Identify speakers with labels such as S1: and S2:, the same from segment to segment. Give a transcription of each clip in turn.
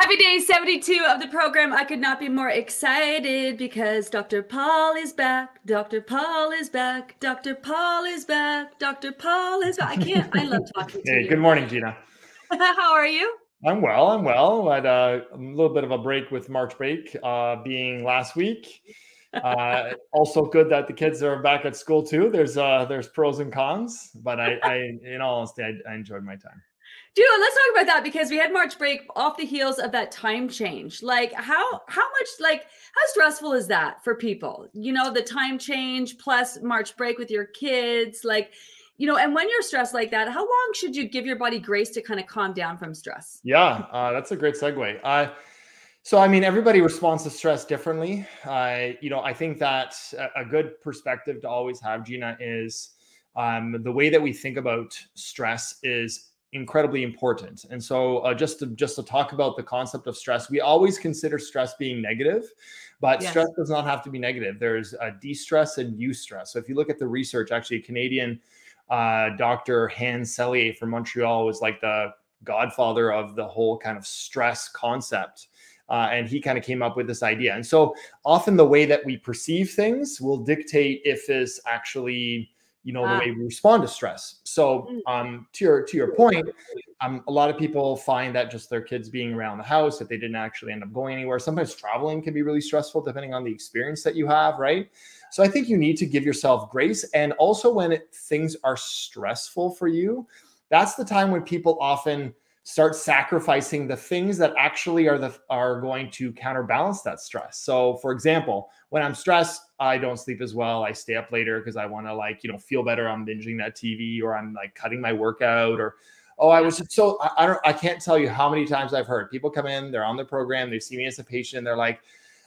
S1: Happy day 72 of the program. I could not be more excited because Dr. Paul is back. Dr. Paul is back. Dr. Paul is back. Dr. Paul is back. I love talking to
S2: Hey,
S1: you.
S2: good morning, Gina.
S1: How are you?
S2: I'm well. I had a little bit of a break with March break being last week. Also good that the kids are back at school too. There's pros and cons, but in all honesty, I enjoyed my time.
S1: Dude, let's talk about that because we had March break off the heels of that time change. Like how stressful is that for people? You know, the time change plus March break with your kids, and when you're stressed like that, how long should you give your body grace to kind of calm down from stress?
S2: Yeah, that's a great segue. So, I mean, everybody responds to stress differently. I think that a good perspective to always have, Gina, is the way that we think about stress is incredibly important. And so just to talk about the concept of stress, we always consider stress being negative, but
S1: Yes.
S2: stress does not have to be negative. There's de-stress and eustress. So if you look at the research, actually a Canadian Dr. Hans Selye from Montreal was like the godfather of the whole kind of stress concept. And he kind of came up with this idea. And so often the way that we perceive things will dictate if it's actually, the way we respond to stress. So to your point, a lot of people find that just their kids being around the house, that they didn't actually end up going anywhere. Sometimes traveling can be really stressful depending on the experience that you have, right? So I think you need to give yourself grace. And also when things are stressful for you, that's the time when people often start sacrificing the things that actually are going to counterbalance that stress. So for example, when I'm stressed, I don't sleep as well. I stay up later because I want to feel better. I'm binging that TV, or I'm like cutting my workout, or I can't tell you how many times I've heard people come in, they're on the program, they see me as a patient, and they're like,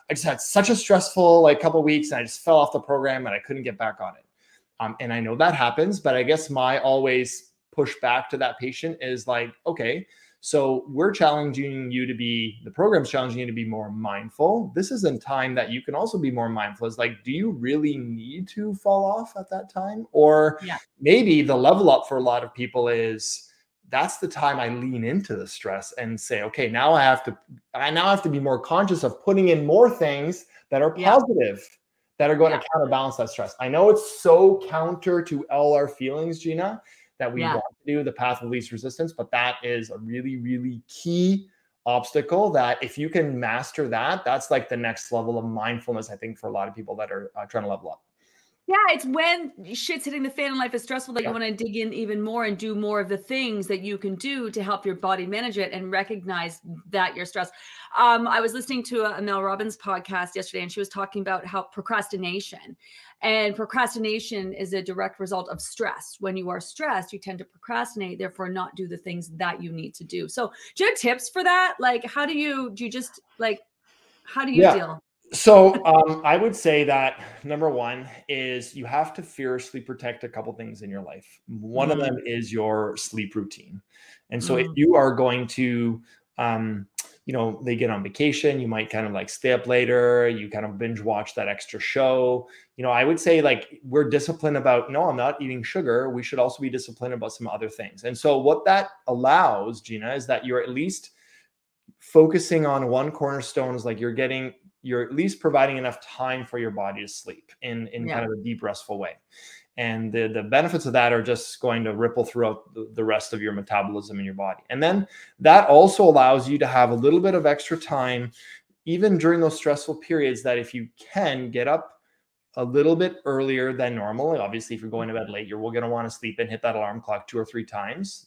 S2: I just had such a stressful couple of weeks and I just fell off the program and I couldn't get back on it. And I know that happens, but I guess my always push back to that patient is like, okay, so the program's challenging you to be more mindful. This is a time that you can also be more mindful. It's like, do you really need to fall off at that time? Or maybe the level up for a lot of people is that's the time I lean into the stress and say, okay, now I have to be more conscious of putting in more things that are positive, that are going to counterbalance that stress. I know it's so counter to all our feelings, Gina, that we want to do the path of least resistance, but that is a really, really key obstacle that if you can master that, that's like the next level of mindfulness, I think, for a lot of people that are trying to level up.
S1: Yeah, it's when shit's hitting the fan and life is stressful that you want to dig in even more and do more of the things that you can do to help your body manage it and recognize that you're stressed. I was listening to a Mel Robbins podcast yesterday, and she was talking about how procrastination is a direct result of stress. When you are stressed, you tend to procrastinate, therefore not do the things that you need to do. So do you have tips for that? Like, how do you deal?
S2: So I would say that number one is you have to fiercely protect a couple things in your life. One of them is your sleep routine. And so if you are going to, they get on vacation, you might kind of like stay up later, you kind of binge watch that extra show. I would say like we're disciplined about, no, I'm not eating sugar. We should also be disciplined about some other things. And so what that allows, Gina, is that you're at least focusing on one cornerstone is like you're at least providing enough time for your body to sleep in kind of a deep, restful way. And the benefits of that are just going to ripple throughout the rest of your metabolism in your body. And then that also allows you to have a little bit of extra time, even during those stressful periods, that if you can get up a little bit earlier than normal. Obviously, if you're going to bed late, you're going to want to sleep and hit that alarm clock 2 or 3 times.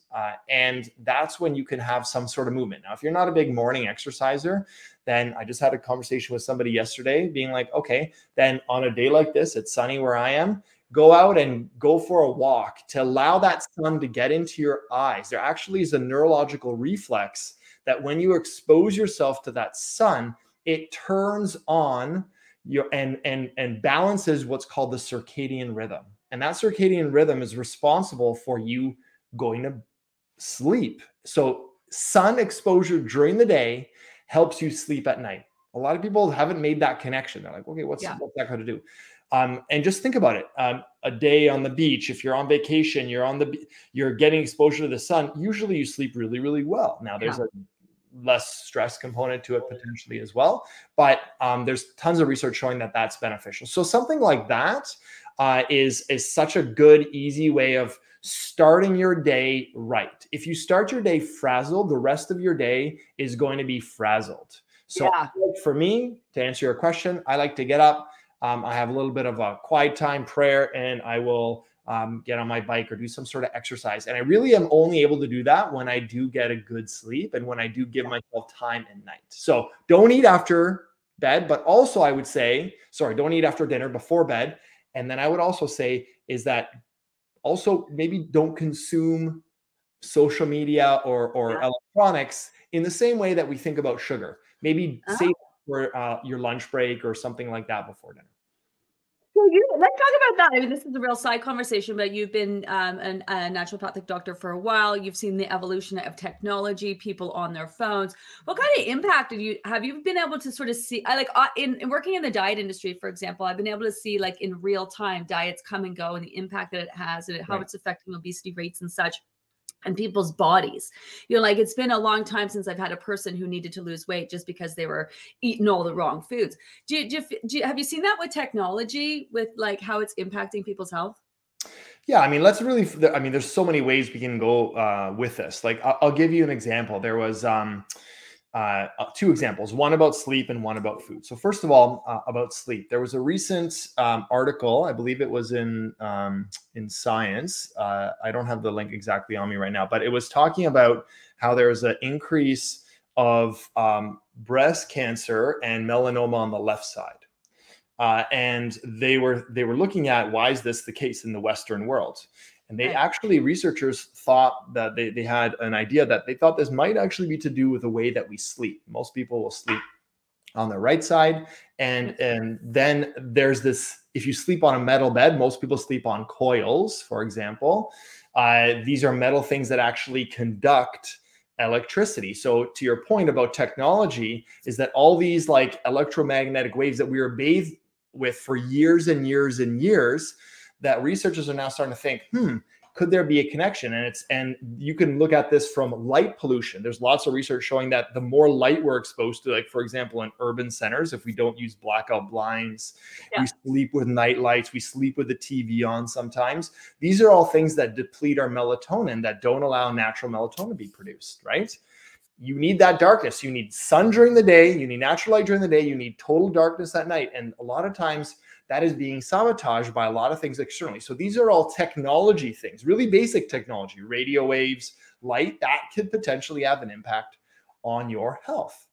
S2: And that's when you can have some sort of movement. Now, if you're not a big morning exerciser, then I just had a conversation with somebody yesterday being like, okay, then on a day like this, it's sunny where I am, go out and go for a walk to allow that sun to get into your eyes. There actually is a neurological reflex that when you expose yourself to that sun, it turns on and balances what's called the circadian rhythm. And that circadian rhythm is responsible for you going to sleep. So sun exposure during the day helps you sleep at night. A lot of people haven't made that connection. They're like, okay, what's that going to do? And just think about it. A day on the beach, if you're on vacation, you're getting exposure to the sun. Usually you sleep really, really well. Now there's less stress component to it potentially as well. But there's tons of research showing that that's beneficial. So something like that is such a good, easy way of starting your day right. If you start your day frazzled, the rest of your day is going to be frazzled. So for me, to answer your question, I like to get up. I have a little bit of a quiet time prayer, and I will get on my bike or do some sort of exercise. And I really am only able to do that when I do get a good sleep and when I do give myself time at night. So don't eat after bed, but also I would say, don't eat after dinner, before bed. And then I would also say is that also maybe don't consume social media or electronics in the same way that we think about sugar. Maybe save for your lunch break or something like that before dinner.
S1: Let's talk about that. I mean, this is a real side conversation, but you've been a naturopathic doctor for a while. You've seen the evolution of technology, people on their phones. What kind of impact have you been able to sort of see? In working in the diet industry, for example, I've been able to see like in real time diets come and go and the impact that it has and how it's affecting obesity rates and such. And people's bodies, like it's been a long time since I've had a person who needed to lose weight just because they were eating all the wrong foods. Have you seen that with technology, with like how it's impacting people's health?
S2: Yeah, I mean, there's so many ways we can go with this. Like, I'll give you an example. There was two examples, one about sleep and one about food. So first of all, about sleep, there was a recent article, I believe it was in Science. I don't have the link exactly on me right now, but it was talking about how there's an increase of breast cancer and melanoma on the left side. And they were looking at, why is this the case in the Western world? And they actually, researchers thought that they had an idea that they thought this might actually be to do with the way that we sleep. Most people will sleep on the right side. And then there's this, if you sleep on a metal bed, most people sleep on coils, for example. These are metal things that actually conduct electricity. So to your point about technology, is that all these like electromagnetic waves that we were bathed with for years and years and years, that researchers are now starting to think, could there be a connection? And you can look at this from light pollution. There's lots of research showing that the more light we're exposed to, like for example, in urban centers, if we don't use blackout blinds, we sleep with night lights, we sleep with the TV on sometimes. These are all things that deplete our melatonin, that don't allow natural melatonin to be produced, right? You need that darkness. You need sun during the day. You need natural light during the day. You need total darkness at night. And a lot of times that is being sabotaged by a lot of things externally. So these are all technology things, really basic technology, radio waves, light, that could potentially have an impact on your health.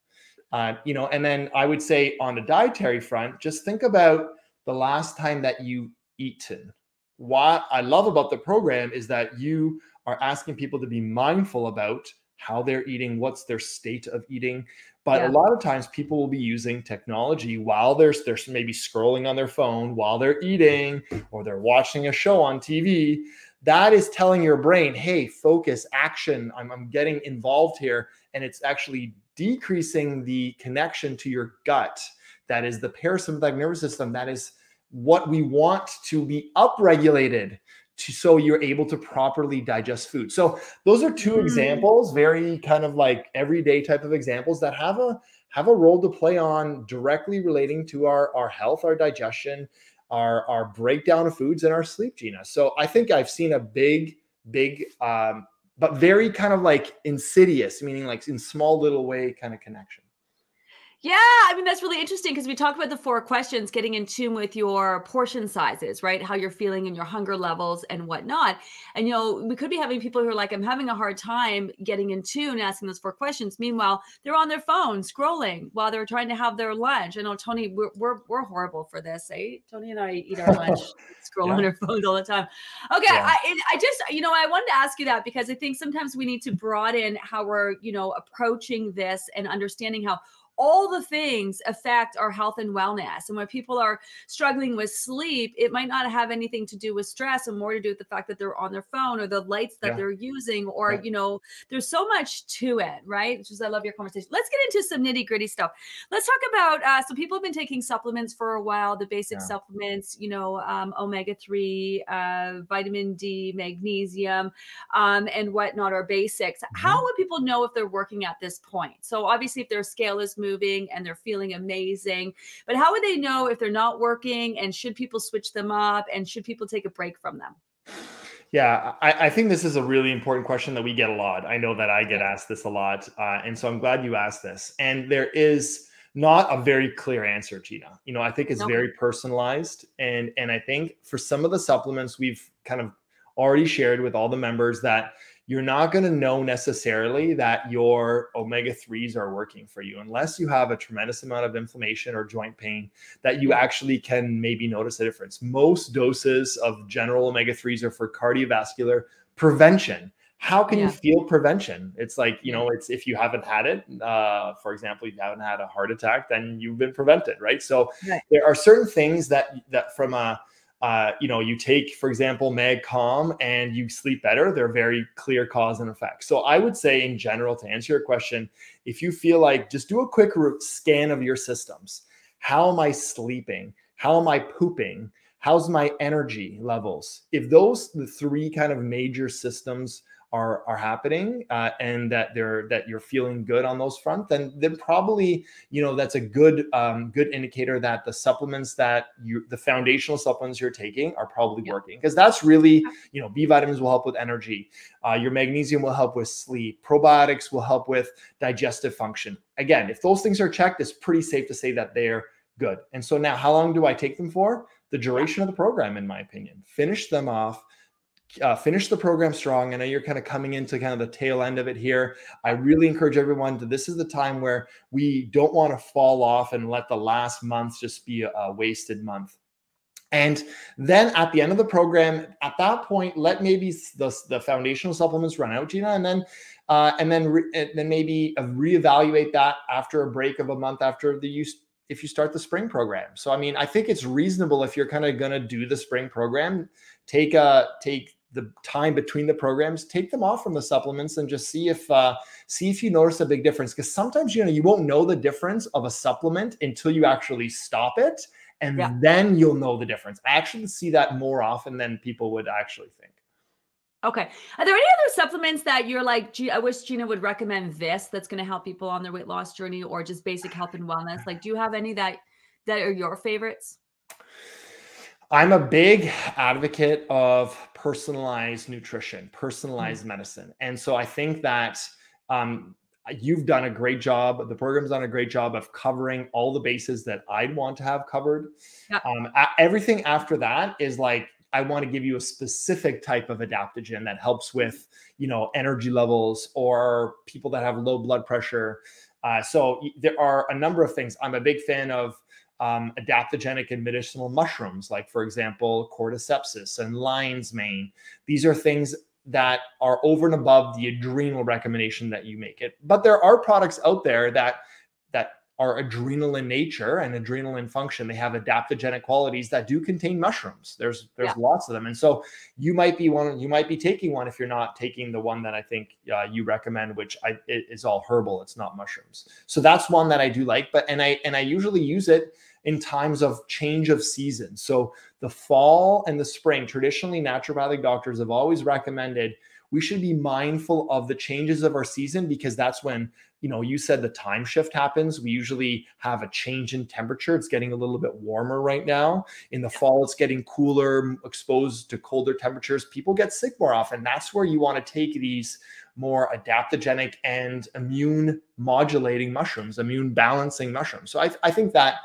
S2: And then I would say on the dietary front, just think about the last time that you eaten. What I love about the program is that you are asking people to be mindful about how they're eating, what's their state of eating. But a lot of times people will be using technology while they're maybe scrolling on their phone while they're eating, or they're watching a show on TV. That is telling your brain, hey, focus, action, I'm getting involved here. And it's actually decreasing the connection to your gut. That is the parasympathetic nervous system. That is what we want to be upregulated, so you're able to properly digest food. So those are two examples, very kind of like everyday type of examples that have a role to play on directly relating to our health, our digestion, our breakdown of foods, and our sleep, Gina. So I think I've seen a big, but very kind of like insidious, meaning like in small little way kind of connection.
S1: Yeah, I mean, that's really interesting because we talk about the 4 questions, getting in tune with your portion sizes, right? How you're feeling and your hunger levels and whatnot. And, we could be having people who are like, I'm having a hard time getting in tune, asking those 4 questions. Meanwhile, they're on their phone scrolling while they're trying to have their lunch. I know, Tony, we're horrible for this, eh? Tony and I eat our lunch, scroll on our phones all the time. Okay, I just, I wanted to ask you that because I think sometimes we need to broaden how we're, approaching this and understanding how all the things affect our health and wellness. And when people are struggling with sleep, it might not have anything to do with stress and more to do with the fact that they're on their phone or the lights that they're using, or, you know, there's so much to it, right? Which is, I love your conversation. Let's get into some nitty gritty stuff. Let's talk about, so people have been taking supplements for a while, the basic supplements, you know, omega-3, vitamin D, magnesium, and whatnot are basics. How would people know if they're working at this point? So obviously if their scale is moving and they're feeling amazing, but how would they know if they're not working, and should people switch them up, and should people take a break from them?
S2: Yeah, I think this is a really important question that we get a lot. I know that I get asked this a lot. And so I'm glad you asked this. And there is not a very clear answer, Gina. You know, I think it's very personalized. And I think for some of the supplements we've kind of already shared with all the members, that you're not going to know necessarily that your omega-3s are working for you unless you have a tremendous amount of inflammation or joint pain that you actually can maybe notice a difference. Most doses of general omega-3s are for cardiovascular prevention. How can you feel prevention? It's like, you know, it's if you haven't had it, for example, if you haven't had a heart attack, then you've been prevented, right? So there are certain things that from a you know, you take, for example, MagCalm and you sleep better. They're very clear cause and effect. So I would say in general, to answer your question, if you feel like, just do a quick scan of your systems. How am I sleeping? How am I pooping? How's my energy levels? If those, the three kind of major systems are happening, and that you're feeling good on those front, then probably, you know, that's a good good indicator that the supplements that the foundational supplements you're taking are probably working, because that's really, you know, B vitamins will help with energy, your magnesium will help with sleep, probiotics will help with digestive function. Again, if those things are checked, it's pretty safe to say that they're good. And so now, how long do I take them for? The duration of the program, in my opinion. Finish them off. Finish the program strong. I know you're kind of coming into kind of the tail end of it here. I really encourage everyone to, this is the time where we don't want to fall off and let the last month just be a wasted month. And then at the end of the program, at that point, let maybe the foundational supplements run out, Gina, and then maybe reevaluate that after a break of a month after the use, if you start the spring program. So, I mean, I think it's reasonable, if you're kind of going to do the spring program, take the time between the programs, take them off from the supplements and just see if you notice a big difference. Because sometimes, you know, you won't know the difference of a supplement until you actually stop it. And then you'll know the difference. I actually see that more often than people would actually think.
S1: Okay. Are there any other supplements that you're like, gee, I wish Gina would recommend this, that's going to help people on their weight loss journey, or just basic health and wellness? Like, do you have any that are your favorites?
S2: I'm a big advocate of personalized nutrition, personalized medicine. And so I think that you've done a great job. The program's done a great job of covering all the bases that I'd want to have covered. Everything after that is like, I want to give you a specific type of adaptogen that helps with, you know, energy levels, or people that have low blood pressure. So there are a number of things. I'm a big fan of adaptogenic and medicinal mushrooms, like, for example, cordycepsis and lion's mane. These are things that are over and above the adrenal recommendation that you make it. But there are products out there that are adrenal in nature and adrenal in function. They have adaptogenic qualities that do contain mushrooms. There's lots of them. And so you might be taking one if you're not taking the one that I think you recommend, which is all herbal. It's not mushrooms. So that's one that I do like, and I usually use it in times of change of season. So the fall and the spring, traditionally naturopathic doctors have always recommended we should be mindful of the changes of our season, because that's when, you know, you said the time shift happens. We usually have a change in temperature. It's getting a little bit warmer right now. In the fall, it's getting cooler, exposed to colder temperatures. People get sick more often. That's where you want to take these more adaptogenic and immune modulating mushrooms, immune balancing mushrooms. So I think that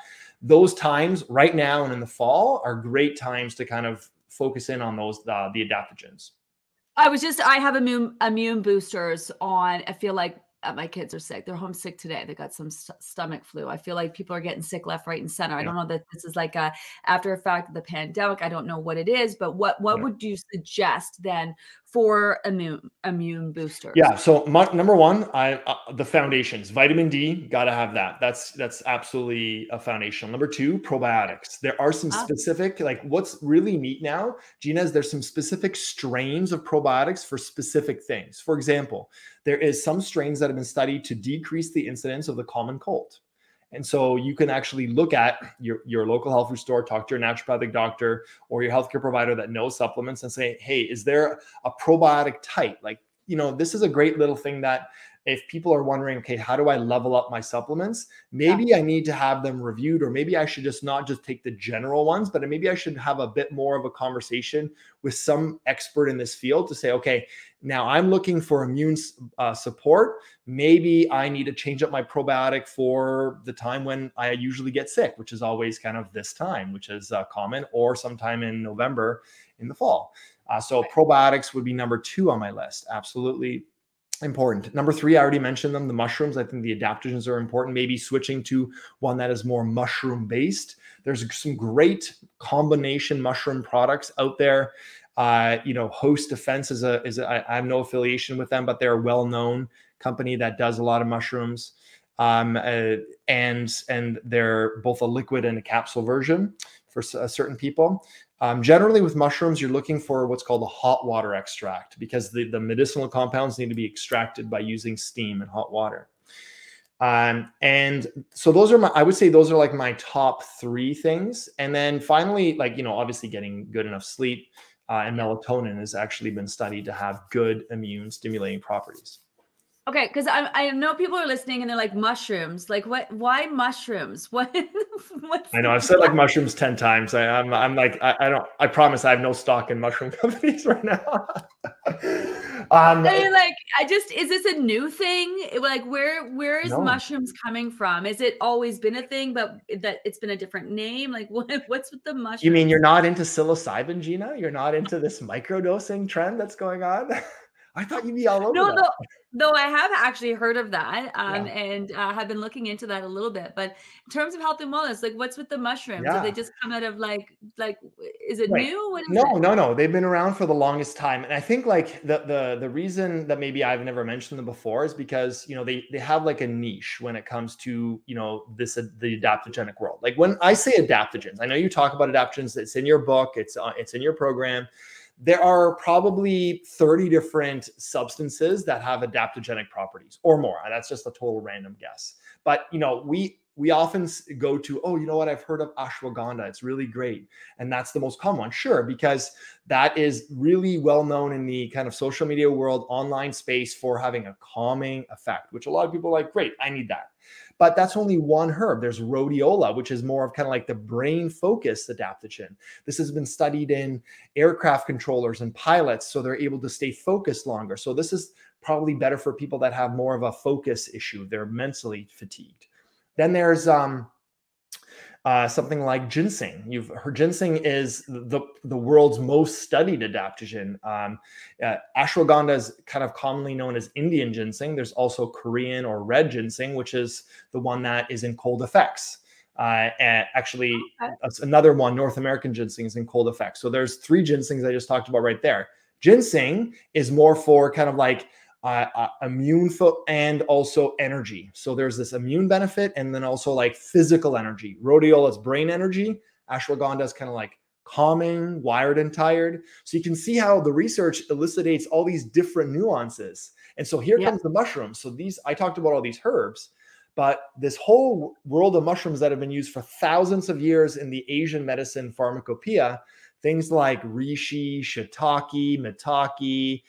S2: those times right now and in the fall are great times to kind of focus in on those, the adaptogens.
S1: I have immune boosters on. I feel like my kids are sick. They're home sick today. They got some stomach flu. I feel like people are getting sick left, right, and center. I don't know that this is like a after effect of the pandemic. I don't know what it is, but what would you suggest then for immune boosters?
S2: Yeah. So number one, the foundations, vitamin D, got to have that. That's absolutely a foundational. Number two, probiotics. There are some specific, like what's really neat now, Gina, is there's some specific strains of probiotics for specific things. For example, there is some strains that have been studied to decrease the incidence of the common cold. And so you can actually look at your local health food store, talk to your naturopathic doctor or your healthcare provider that knows supplements and say, hey, is there a probiotic type? Like, this is a great little thing that if people are wondering, okay, how do I level up my supplements? Maybe I need to have them reviewed, or maybe I should just not just take the general ones, but maybe I should have a bit more of a conversation with some expert in this field to say, okay, now I'm looking for immune support. Maybe I need to change up my probiotic for the time when I usually get sick, which is always kind of this time, which is common, or sometime in November in the fall. So probiotics would be number 2 on my list. Absolutely important. Number 3, I already mentioned them, the mushrooms. I think the adaptogens are important. Maybe switching to one that is more mushroom based. There's some great combination mushroom products out there. Host Defense I have no affiliation with them, but they're a well-known company that does a lot of mushrooms. And they're both a liquid and a capsule version for certain people. Generally with mushrooms, you're looking for what's called a hot water extract, because the medicinal compounds need to be extracted by using steam and hot water. And so I would say those are like my top 3 things. And then finally, obviously getting good enough sleep, and melatonin has actually been studied to have good immune stimulating properties.
S1: Okay, because I know people are listening and they're like, mushrooms. Like, what? Why mushrooms? What?
S2: I know I've said like mushrooms 10 times. I'm like, I promise I have no stock in mushroom companies right now.
S1: Is this a new thing? Like, where is mushrooms coming from? Is it always been a thing, but that it's been a different name? Like, what's with the mushrooms?
S2: You mean you're not into psilocybin, Gina? You're not into this microdosing trend that's going on? I thought you'd be all over that.
S1: No, I have actually heard of that, and have been looking into that a little bit. But in terms of health and wellness, like, what's with the mushrooms? Did they just come out of like, is it new? What is it?
S2: No. They've been around for the longest time, and I think like the reason that maybe I've never mentioned them before is because they have like a niche when it comes to the adaptogenic world. Like when I say adaptogens, I know you talk about adaptogens. It's in your book. It's in your program. There are probably 30 different substances that have adaptogenic properties or more. And that's just a total random guess. But, we often go to, oh, you know what? I've heard of ashwagandha. It's really great. And that's the most common one. Sure, because that is really well known in the kind of social media world, online space for having a calming effect, which a lot of people are like, great, I need that. But that's only one herb. There's rhodiola, which is more of kind of like the brain focused adaptogen. This has been studied in aircraft controllers and pilots, so they're able to stay focused longer. So this is probably better for people that have more of a focus issue. They're mentally fatigued. Then there's something like ginseng. You've heard ginseng is the world's most studied adaptogen. Ashwagandha is kind of commonly known as Indian ginseng. There's also Korean or red ginseng, which is the one that is in cold effects. And actually, another one, North American ginseng, is in cold effects. So there's 3 ginsengs I just talked about right there. Ginseng is more for kind of like immune and also energy. So there's this immune benefit and then also like physical energy. Rhodiola is brain energy. Ashwagandha is kind of like calming, wired and tired. So you can see how the research elucidates all these different nuances. And so here comes the mushrooms. So I talked about all these herbs, but this whole world of mushrooms that have been used for thousands of years in the Asian medicine pharmacopoeia, things like reishi, shiitake, maitake,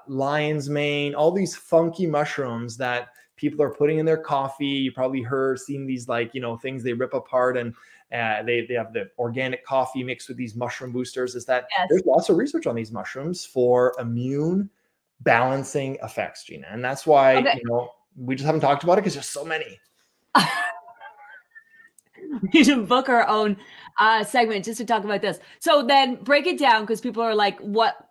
S2: lion's mane, all these funky mushrooms that people are putting in their coffee. You probably seen these things they rip apart and they have the organic coffee mixed with these mushroom boosters. There's lots of research on these mushrooms for immune balancing effects, Gina. And that's why, we just haven't talked about it because there's so many.
S1: We should book our own segment just to talk about this. So then break it down, because people are like, what,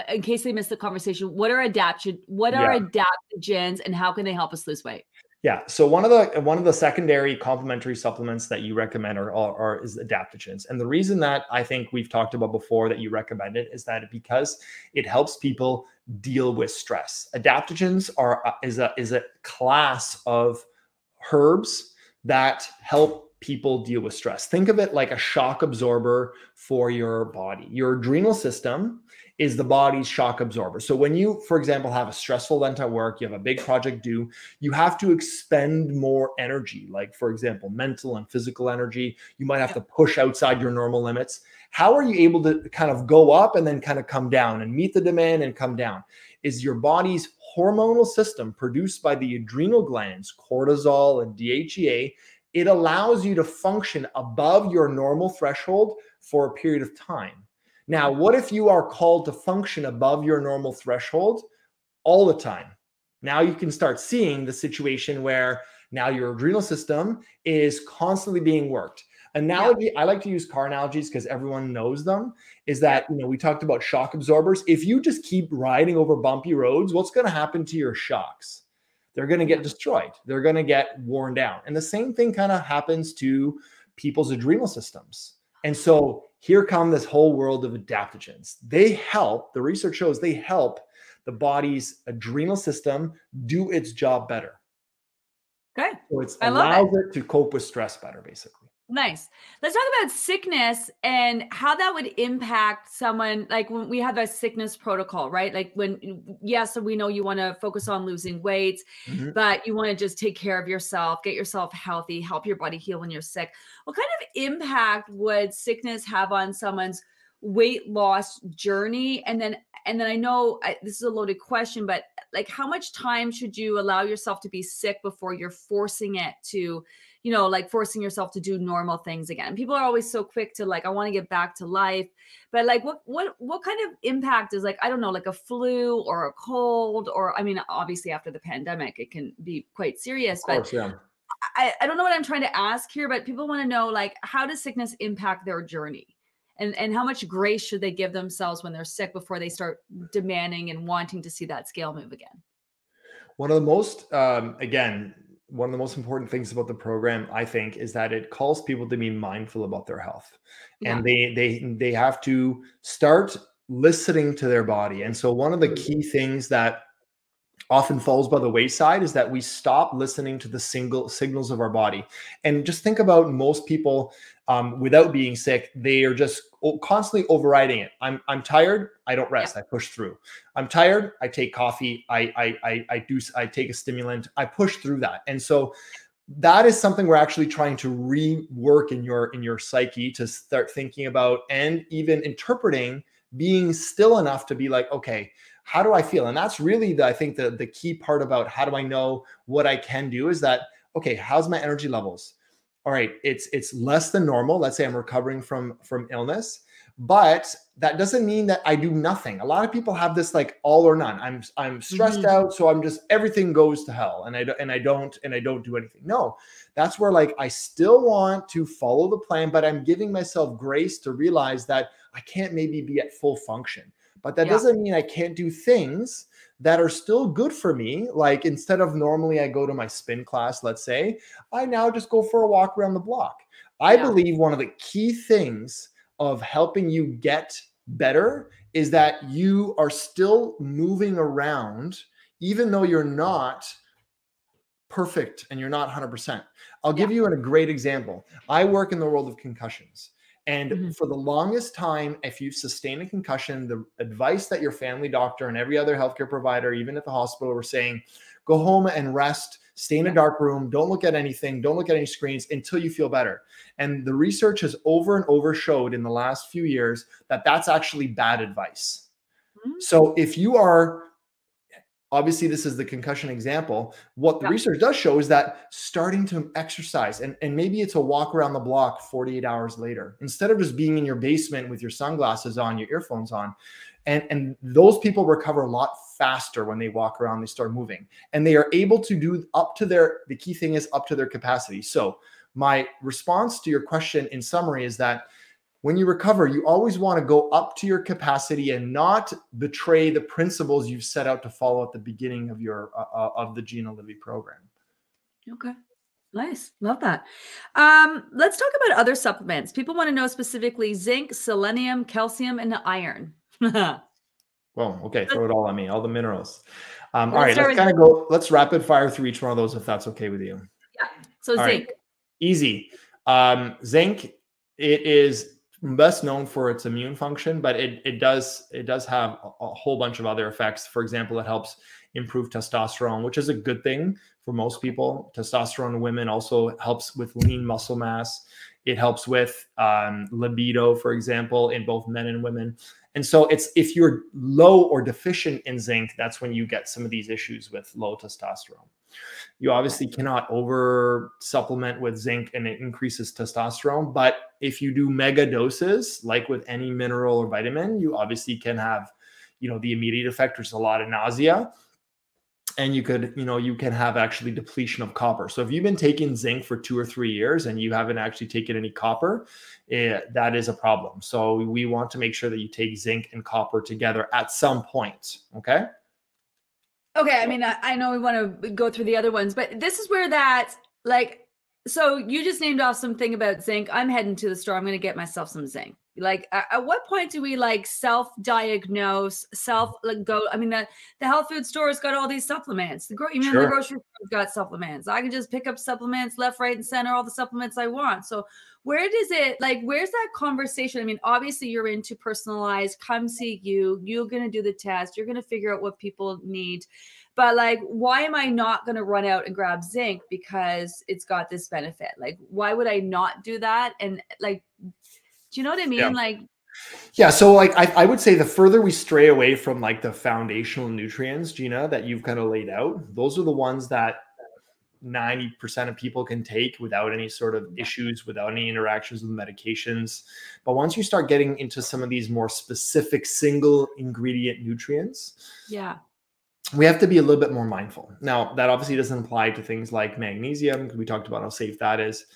S1: in case they missed the conversation, what are adaptogens and how can they help us lose weight?
S2: Yeah. So one of the secondary complementary supplements that you recommend is adaptogens. And the reason that I think we've talked about before that you recommend it is that because it helps people deal with stress. Adaptogens is a class of herbs that help people deal with stress. Think of it like a shock absorber for your body. Your adrenal system is the body's shock absorber. So when you, for example, have a stressful event at work, you have a big project due, you have to expend more energy, like for example, mental and physical energy. You might have to push outside your normal limits. How are you able to kind of go up and then kind of come down and meet the demand and come down? Is your body's hormonal system produced by the adrenal glands, cortisol and DHEA. It allows you to function above your normal threshold for a period of time. Now, what if you are called to function above your normal threshold all the time? Now you can start seeing the situation where now your adrenal system is constantly being worked. Analogy, I like to use car analogies because everyone knows them, is that, we talked about shock absorbers. If you just keep riding over bumpy roads, what's going to happen to your shocks? They're going to get destroyed. They're going to get worn down. And the same thing kind of happens to people's adrenal systems. And so here come this whole world of adaptogens. They help, the research shows they help the body's adrenal system do its job better.
S1: Okay.
S2: So it allows it to cope with stress better, basically.
S1: Nice. Let's talk about sickness and how that would impact someone. Like when we have a sickness protocol, right? Like yes, we know you want to focus on losing weight, but you want to just take care of yourself, get yourself healthy, help your body heal when you're sick. What kind of impact would sickness have on someone's weight loss journey? And then I know this is a loaded question, but like how much time should you allow yourself to be sick before you're forcing it to, like forcing yourself to do normal things again? People are always so quick to like, I want to get back to life, but like what kind of impact is like, I don't know, like a flu or a cold, or, I mean, obviously after the pandemic, it can be quite serious,
S2: of course, yeah.
S1: I don't know what I'm trying to ask here, but people want to know, like, how does sickness impact their journey? And how much grace should they give themselves when they're sick before they start demanding and wanting to see that scale move again?
S2: One of the most, one of the most important things about the program, I think, is that it calls people to be mindful about their health, and they have to start listening to their body. And so one of the key things that often falls by the wayside is that we stop listening to the signals of our body. And just think about most people without being sick, they are just constantly overriding it. I'm tired, I don't rest, I push through. I'm tired, I take coffee, I take a stimulant, I push through that. And so that is something we're actually trying to rework in your psyche, to start thinking about and even interpreting, being still enough to be like, okay, how do I feel? And that's really I think the key part about how do I know what I can do is that, okay, how's my energy levels? All right, it's less than normal. Let's say I'm recovering from illness, but that doesn't mean that I do nothing. A lot of people have this like all or none. I'm stressed out, so I'm just, everything goes to hell, and I don't do anything. No, that's where like I still want to follow the plan, but I'm giving myself grace to realize that I can't maybe be at full function. But that doesn't mean I can't do things that are still good for me. Like instead of normally I go to my spin class, let's say, I now just go for a walk around the block. I believe one of the key things of helping you get better is that you are still moving around, even though you're not perfect and you're not 100%. I'll give you a great example. I work in the world of concussions. And for the longest time, if you've sustained a concussion, the advice that your family doctor and every other healthcare provider, even at the hospital, were saying, go home and rest, stay in a dark room, don't look at anything, don't look at any screens until you feel better. And the research has over and over showed in the last few years that that's actually bad advice. So if you are, obviously this is the concussion example, what the research does show is that starting to exercise, and maybe it's a walk around the block 48 hours later, instead of just being in your basement with your sunglasses on, your earphones on, and those people recover a lot faster when they walk around, they start moving, and they are able to do up to the key thing is up to their capacity. So my response to your question in summary is that when you recover, you always want to go up to your capacity and not betray the principles you've set out to follow at the beginning of your of the Gina Livy program.
S1: Okay. Nice. Love that. Let's talk about other supplements. People want to know specifically zinc, selenium, calcium, and iron.
S2: Well, okay, throw it all on me, all the minerals. All
S1: Let's
S2: right,
S1: start
S2: let's
S1: with
S2: kind of go, let's rapid fire through each one of those if that's okay with you.
S1: yeah. So
S2: All right,
S1: zinc.
S2: easy. Zinc, it is best known for its immune function, but it does have a whole bunch of other effects. For example, it helps improve testosterone, which is a good thing for most people. Testosterone in women also helps with lean muscle mass. It helps with libido, for example, in both men and women. And so it's, if you're low or deficient in zinc, that's when you get some of these issues with low testosterone. You obviously cannot over supplement with zinc and it increases testosterone. But if you do mega doses, like with any mineral or vitamin, you obviously can have, the immediate effect, which is a lot of nausea. And you could, you can have actually depletion of copper. So if you've been taking zinc for 2 or 3 years and you haven't actually taken any copper, that is a problem. So we want to make sure that you take zinc and copper together at some point. Okay.
S1: Okay. I mean, I know we want to go through the other ones, but this is where that, like, so you just named off something about zinc. I'm heading to the store. I'm going to get myself some zinc. Like, at what point do we like self-diagnose, go? I mean, the health food store's got all these supplements. Even the
S2: Sure.
S1: grocery store's got supplements. I can just pick up supplements left, right, and center, all the supplements I want. So where does it, like, where's that conversation? I mean, obviously you're into personalized, come see you. You're going to do the test. You're going to figure out what people need. But like, why am I not going to run out and grab zinc because it's got this benefit? Like, why would I not do that? And like, do you know what I mean?
S2: Yeah.
S1: Like,
S2: yeah. So like, I would say the further we stray away from like the foundational nutrients, Gina, that you've kind of laid out, those are the ones that 90% of people can take without any sort of issues, without any interactions with medications. But once you start getting into some of these more specific single ingredient nutrients,
S1: yeah,
S2: we have to be a little bit more mindful. Now, that obviously doesn't apply to things like magnesium, because we talked about how safe that is.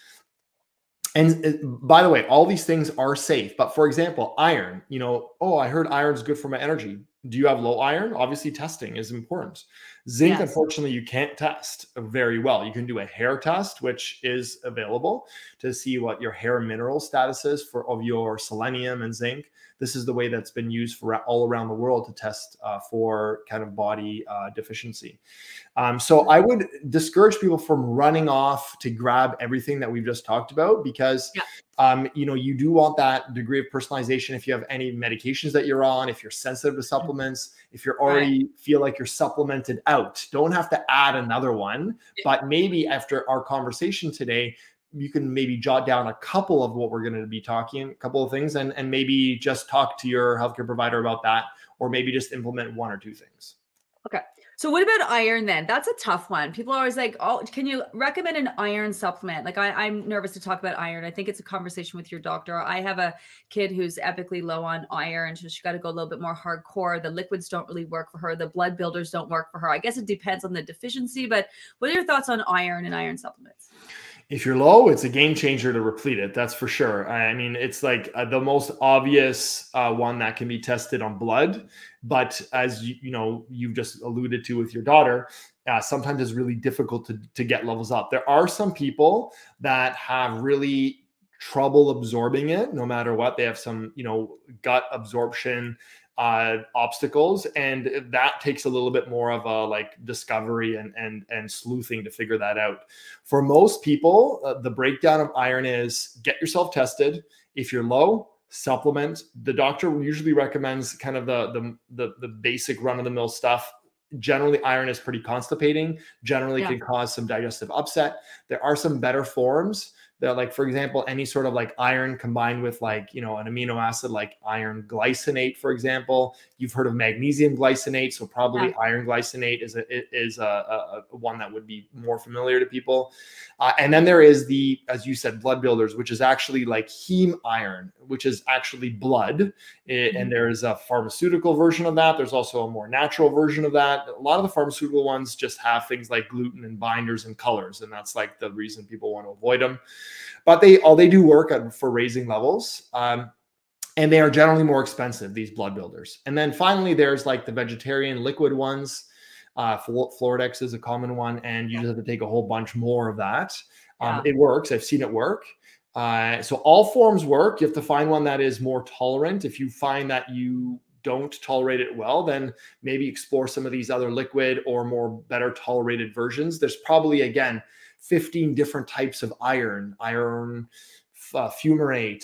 S2: And by the way, all these things are safe. But for example, iron, I heard iron's good for my energy. Do you have low iron? Obviously, testing is important. Zinc,
S1: yes.
S2: unfortunately, you can't test very well. You can do a hair test, which is available to see what your hair mineral status is of your selenium and zinc. This is the way that's been used for all around the world to test for kind of body deficiency. So I would discourage people from running off to grab everything that we've just talked about, because you do want that degree of personalization. If you have any medications that you're on, if you're sensitive to supplements, if you're already feel like you're supplemented out, don't have to add another one. But maybe after our conversation today, you can maybe jot down a couple of what we're going to be talking, a couple of things, and maybe just talk to your healthcare provider about that, or maybe just implement 1 or 2 things.
S1: Okay. So what about iron then? That's a tough one. People are always like, oh, can you recommend an iron supplement? Like I'm nervous to talk about iron. I think it's a conversation with your doctor. I have a kid who's epically low on iron. So she got to go a little bit more hardcore. The liquids don't really work for her. The blood builders don't work for her. I guess it depends on the deficiency, but what are your thoughts on iron and iron supplements?
S2: If you're low, it's a game changer to replete it. That's for sure. I mean, it's like the most obvious one that can be tested on blood. But as you've just alluded to with your daughter, sometimes it's really difficult to get levels up. There are some people that have really trouble absorbing it, no matter what. They have some, gut absorption obstacles, and that takes a little bit more of a like discovery and sleuthing to figure that out. For most people, the breakdown of iron is get yourself tested. If you're low, supplement. The doctor usually recommends kind of the basic run-of-the-mill stuff. Generally, iron is pretty constipating, generally can cause some digestive upset. There are some better forms that, like, for example, any sort of like iron combined with like, an amino acid like iron glycinate, for example. You've heard of magnesium glycinate, so probably iron glycinate is a one that would be more familiar to people. And then there is the, as you said, blood builders, which is actually like heme iron, which is actually blood. And there's a pharmaceutical version of that. There's also a more natural version of that. A lot of the pharmaceutical ones just have things like gluten and binders and colors, and that's like the reason people want to avoid them. But they do work for raising levels. And they are generally more expensive, these blood builders. And then finally, there's like the vegetarian liquid ones. Floridex is a common one, and you just have to take a whole bunch more of that.
S1: Yeah.
S2: It works. I've seen it work. So all forms work. You have to find one that is more tolerant. If you find that you don't tolerate it well, then maybe explore some of these other liquid or more better tolerated versions. There's probably, again, 15 different types of iron fumarate,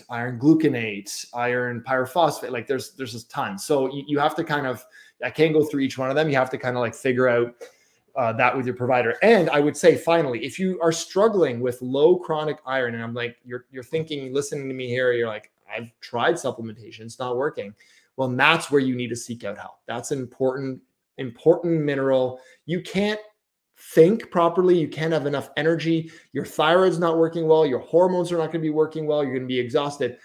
S2: iron gluconate, iron pyrophosphate. Like there's a ton. So you have to kind of, I can't go through each one of them. You have to kind of like figure out that with your provider. And I would say, finally, if you are struggling with low chronic iron, and I'm like, you're thinking, listening to me here, you're like, I've tried supplementation, it's not working. Well, that's where you need to seek out help. That's an important mineral. You can't think properly. You can't have enough energy. Your thyroid's not working well. Your hormones are not going to be working well. You're going to be exhausted.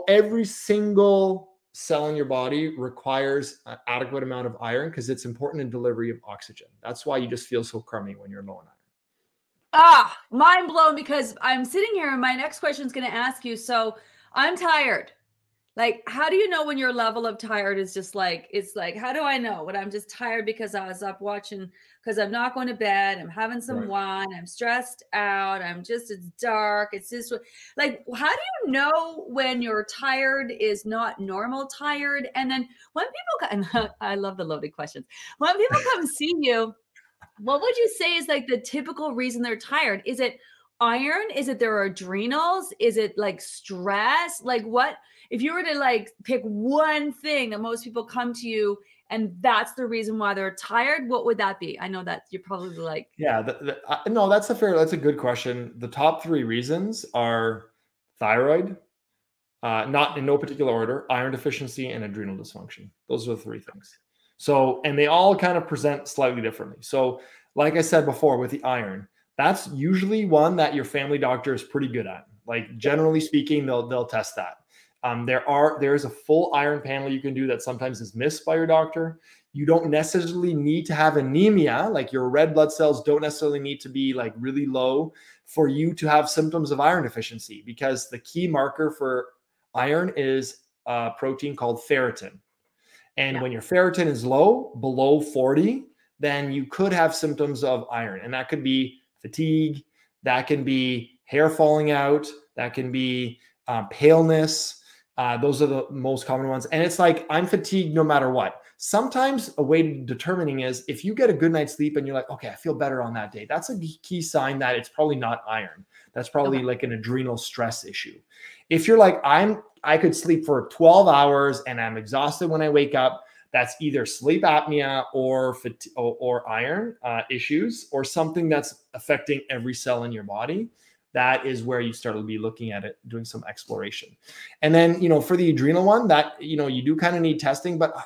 S2: Every single cell in your body requires an adequate amount of iron because it's important in delivery of oxygen. That's why you just feel so crummy when you're low on iron.
S1: Mind blown, because I'm sitting here and my next question is going to ask you. So I'm tired. Like, how do you know when your level of tired is just like, it's like, how do I know when I'm just tired because I was up watching, because I'm not going to bed, I'm having some wine, I'm stressed out, it's dark. It's just like, how do you know when you're tired is not normal tired? And then when people come, I love the loaded questions. When people come see you, what would you say is like the typical reason they're tired? Is it iron? Is it their adrenals? Is it like stress? Like what, if you were to like pick one thing that most people come to you and that's the reason why they're tired, what would that be? I know that you're probably like,
S2: yeah, no, that's a good question. The top 3 reasons are thyroid, not in no particular order, iron deficiency and adrenal dysfunction. Those are the 3 things. So, and they all kind of present slightly differently. So like I said before, with the iron, that's usually one that your family doctor is pretty good at. Like generally speaking, they'll test that. There's a full iron panel you can do that sometimes is missed by your doctor. You don't necessarily need to have anemia, like your red blood cells don't necessarily need to be like really low for you to have symptoms of iron deficiency, because the key marker for iron is a protein called ferritin. And when your ferritin is low, below 40, then you could have symptoms of iron. And that could be fatigue, that can be hair falling out, that can be paleness. Those are the most common ones. And it's like, I'm fatigued no matter what. Sometimes a way to determining is if you get a good night's sleep and you're like, okay, I feel better on that day. That's a key sign that it's probably not iron. That's probably like an adrenal stress issue. If you're like, I could sleep for 12 hours and I'm exhausted when I wake up, that's either sleep apnea or iron issues, or something that's affecting every cell in your body. That is where you start to be looking at it, doing some exploration. And then, for the adrenal one, that, you do kind of need testing. But,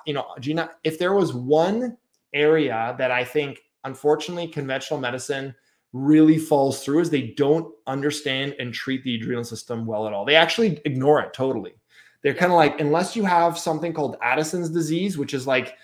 S2: Gina, if there was one area that I think, unfortunately, conventional medicine really falls through, is they don't understand and treat the adrenal system well at all. They actually ignore it totally. They're kind of like, unless you have something called Addison's disease, which is like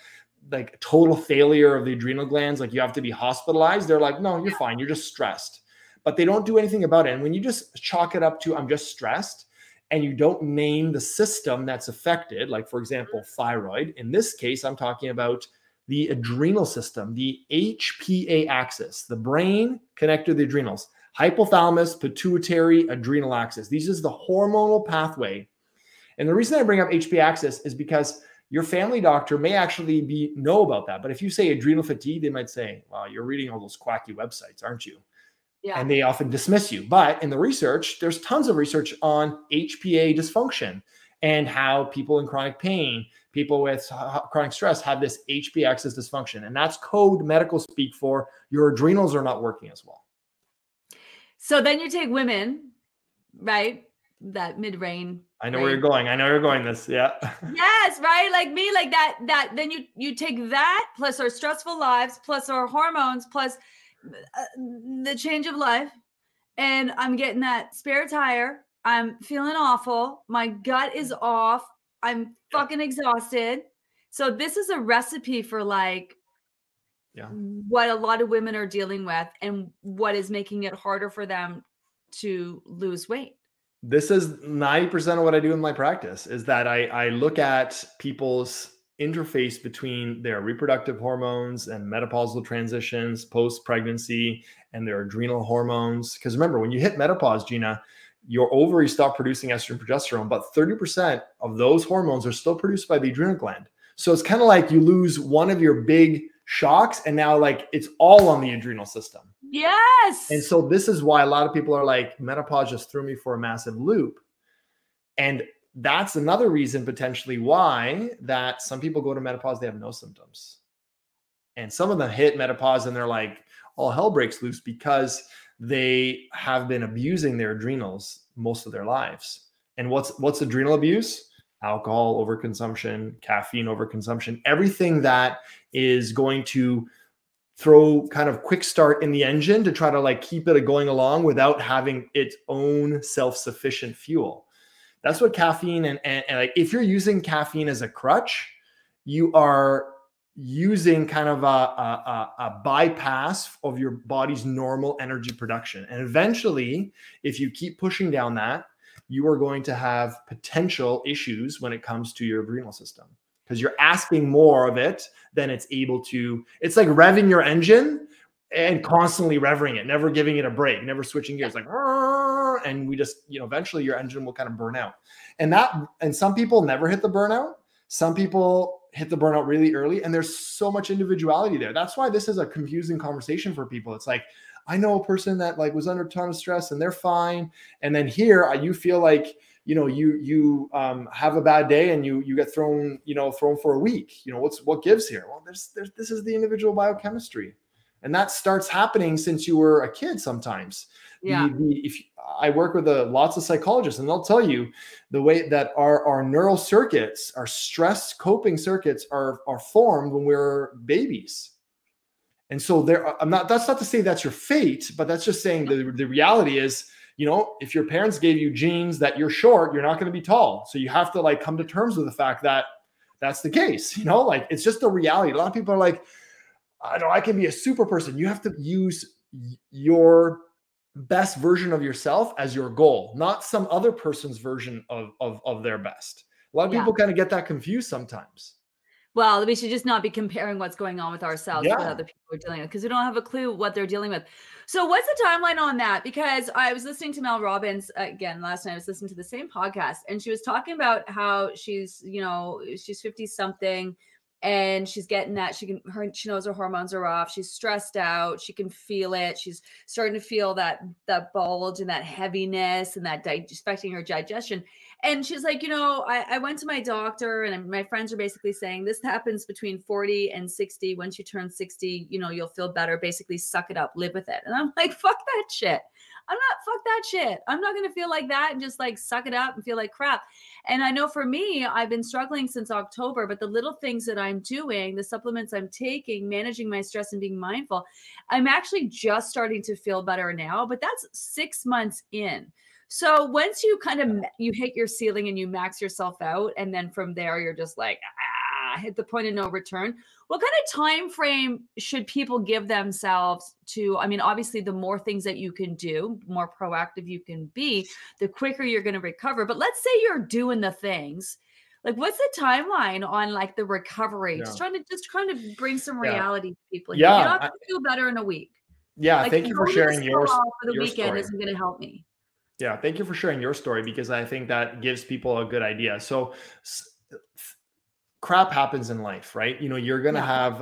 S2: total failure of the adrenal glands, like you have to be hospitalized. They're like, no, you're fine. You're just stressed. But they don't do anything about it. And when you just chalk it up to, I'm just stressed, and you don't name the system that's affected, like, for example, thyroid. In this case, I'm talking about the adrenal system, the HPA axis, the brain connected to the adrenals, hypothalamus, pituitary, adrenal axis. This is the hormonal pathway. And the reason I bring up HPA axis is because your family doctor may actually know about that. But if you say adrenal fatigue, they might say, wow, you're reading all those quacky websites, aren't you? Yeah. And they often dismiss you. But in the research, there's tons of research on HPA dysfunction and how people in chronic pain, people with chronic stress have this HPA axis dysfunction. And that's code medical speak for your adrenals are not working as well.
S1: So then you take women, right? That mid-range.
S2: I know where you're going. I know you're going this. Yeah.
S1: Yes, right. Like me, like that. Then you take that plus our stressful lives, plus our hormones, plus the change of life, and I'm getting that spare tire. I'm feeling awful. My gut is off. I'm fucking exhausted. So this is a recipe for like what a lot of women are dealing with and what is making it harder for them to lose weight.
S2: This is 90% of what I do in my practice, is that I look at people's interface between their reproductive hormones and menopausal transitions, post-pregnancy, and their adrenal hormones. Because remember, when you hit menopause, Gina, your ovaries stop producing estrogen and progesterone, but 30% of those hormones are still produced by the adrenal gland. So it's kind of like you lose one of your big shocks, and now like it's all on the adrenal system.
S1: Yes.
S2: And so this is why a lot of people are like, menopause just threw me for a massive loop. And that's another reason potentially why that some people go to menopause, they have no symptoms. And some of them hit menopause and they're like, all hell breaks loose because they have been abusing their adrenals most of their lives. And what's adrenal abuse? Alcohol overconsumption, caffeine overconsumption, everything that is going to throw kind of quick start in the engine to try to like keep it going along without having its own self-sufficient fuel. That's what caffeine and like if you're using caffeine as a crutch, you are using kind of a bypass of your body's normal energy production. And eventually, if you keep pushing down that, you are going to have potential issues when it comes to your adrenal system because you're asking more of it than it's able to. It's like revving your engine and constantly revving it, never giving it a break, never switching gears, like, and we just, eventually your engine will kind of burn out. And some people never hit the burnout. Some people hit the burnout really early, and there's so much individuality there. That's why this is a confusing conversation for people. It's like, I know a person that like was under a ton of stress and they're fine. And then here you feel like, you have a bad day and you get thrown for a week. What gives here? Well, this is the individual biochemistry. And that starts happening since you were a kid sometimes. Yeah. If I work with lots of psychologists, and they'll tell you the way that our neural circuits, our stress coping circuits are formed when we're babies. And so that's not to say that's your fate, but that's just saying the reality is, if your parents gave you genes that you're short, you're not going to be tall. So you have to like come to terms with the fact that that's the case, like it's just the reality. A lot of people are like, I can be a super person. You have to use your best version of yourself as your goal, not some other person's version of their best. A lot of people kind of get that confused sometimes.
S1: Well, we should just not be comparing what's going on with ourselves with what other people are dealing with, because we don't have a clue what they're dealing with. So what's the timeline on that? Because I was listening to Mel Robbins again last night. I was listening to the same podcast, and she was talking about how she's 50 something. And she's getting that she knows her hormones are off. She's stressed out. She can feel it. She's starting to feel that bulge and that heaviness and that affecting her digestion. And she's like, I went to my doctor, and my friends are basically saying this happens between 40 and 60. Once you turn 60, you'll feel better. Basically, suck it up, live with it. And I'm like, fuck that shit. Fuck that shit. I'm not going to feel like that and just like suck it up and feel like crap. And I know for me, I've been struggling since October, but the little things that I'm doing, the supplements I'm taking, managing my stress and being mindful, I'm actually just starting to feel better now, but that's 6 months in. So once you you hit your ceiling and you max yourself out, and then from there, you're just like, hit the point of no return. What kind of time frame should people give themselves to? I mean, obviously, the more things that you can do, more proactive you can be, the quicker you're going to recover. But let's say you're doing the things. Like, what's the timeline on like the recovery? Yeah. Just trying to bring some reality to people.
S2: Yeah,
S1: you're not going to feel better in a week.
S2: Yeah, thank you for sharing your
S1: weekend
S2: story.
S1: Isn't going to help me.
S2: Yeah, thank you for sharing your story, because I think that gives people a good idea. So crap happens in life, right? You're going to have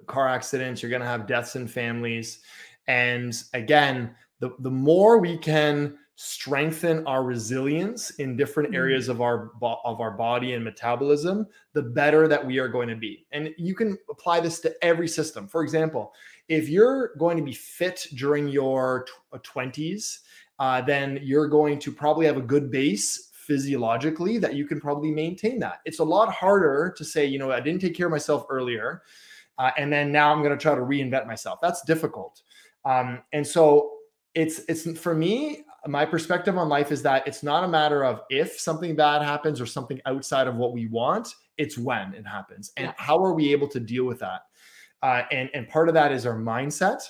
S2: car accidents, you're going to have deaths in families. And again, the more we can strengthen our resilience in different areas of our body and metabolism, the better that we are going to be. And you can apply this to every system. For example, if you're going to be fit during your 20s, then you're going to probably have a good base physiologically that you can probably maintain that. It's a lot harder to say, I didn't take care of myself earlier, and then now I'm going to try to reinvent myself. That's difficult. And so it's for me, my perspective on life is that it's not a matter of if something bad happens or something outside of what we want, it's when it happens. And how are we able to deal with that? And part of that is our mindset.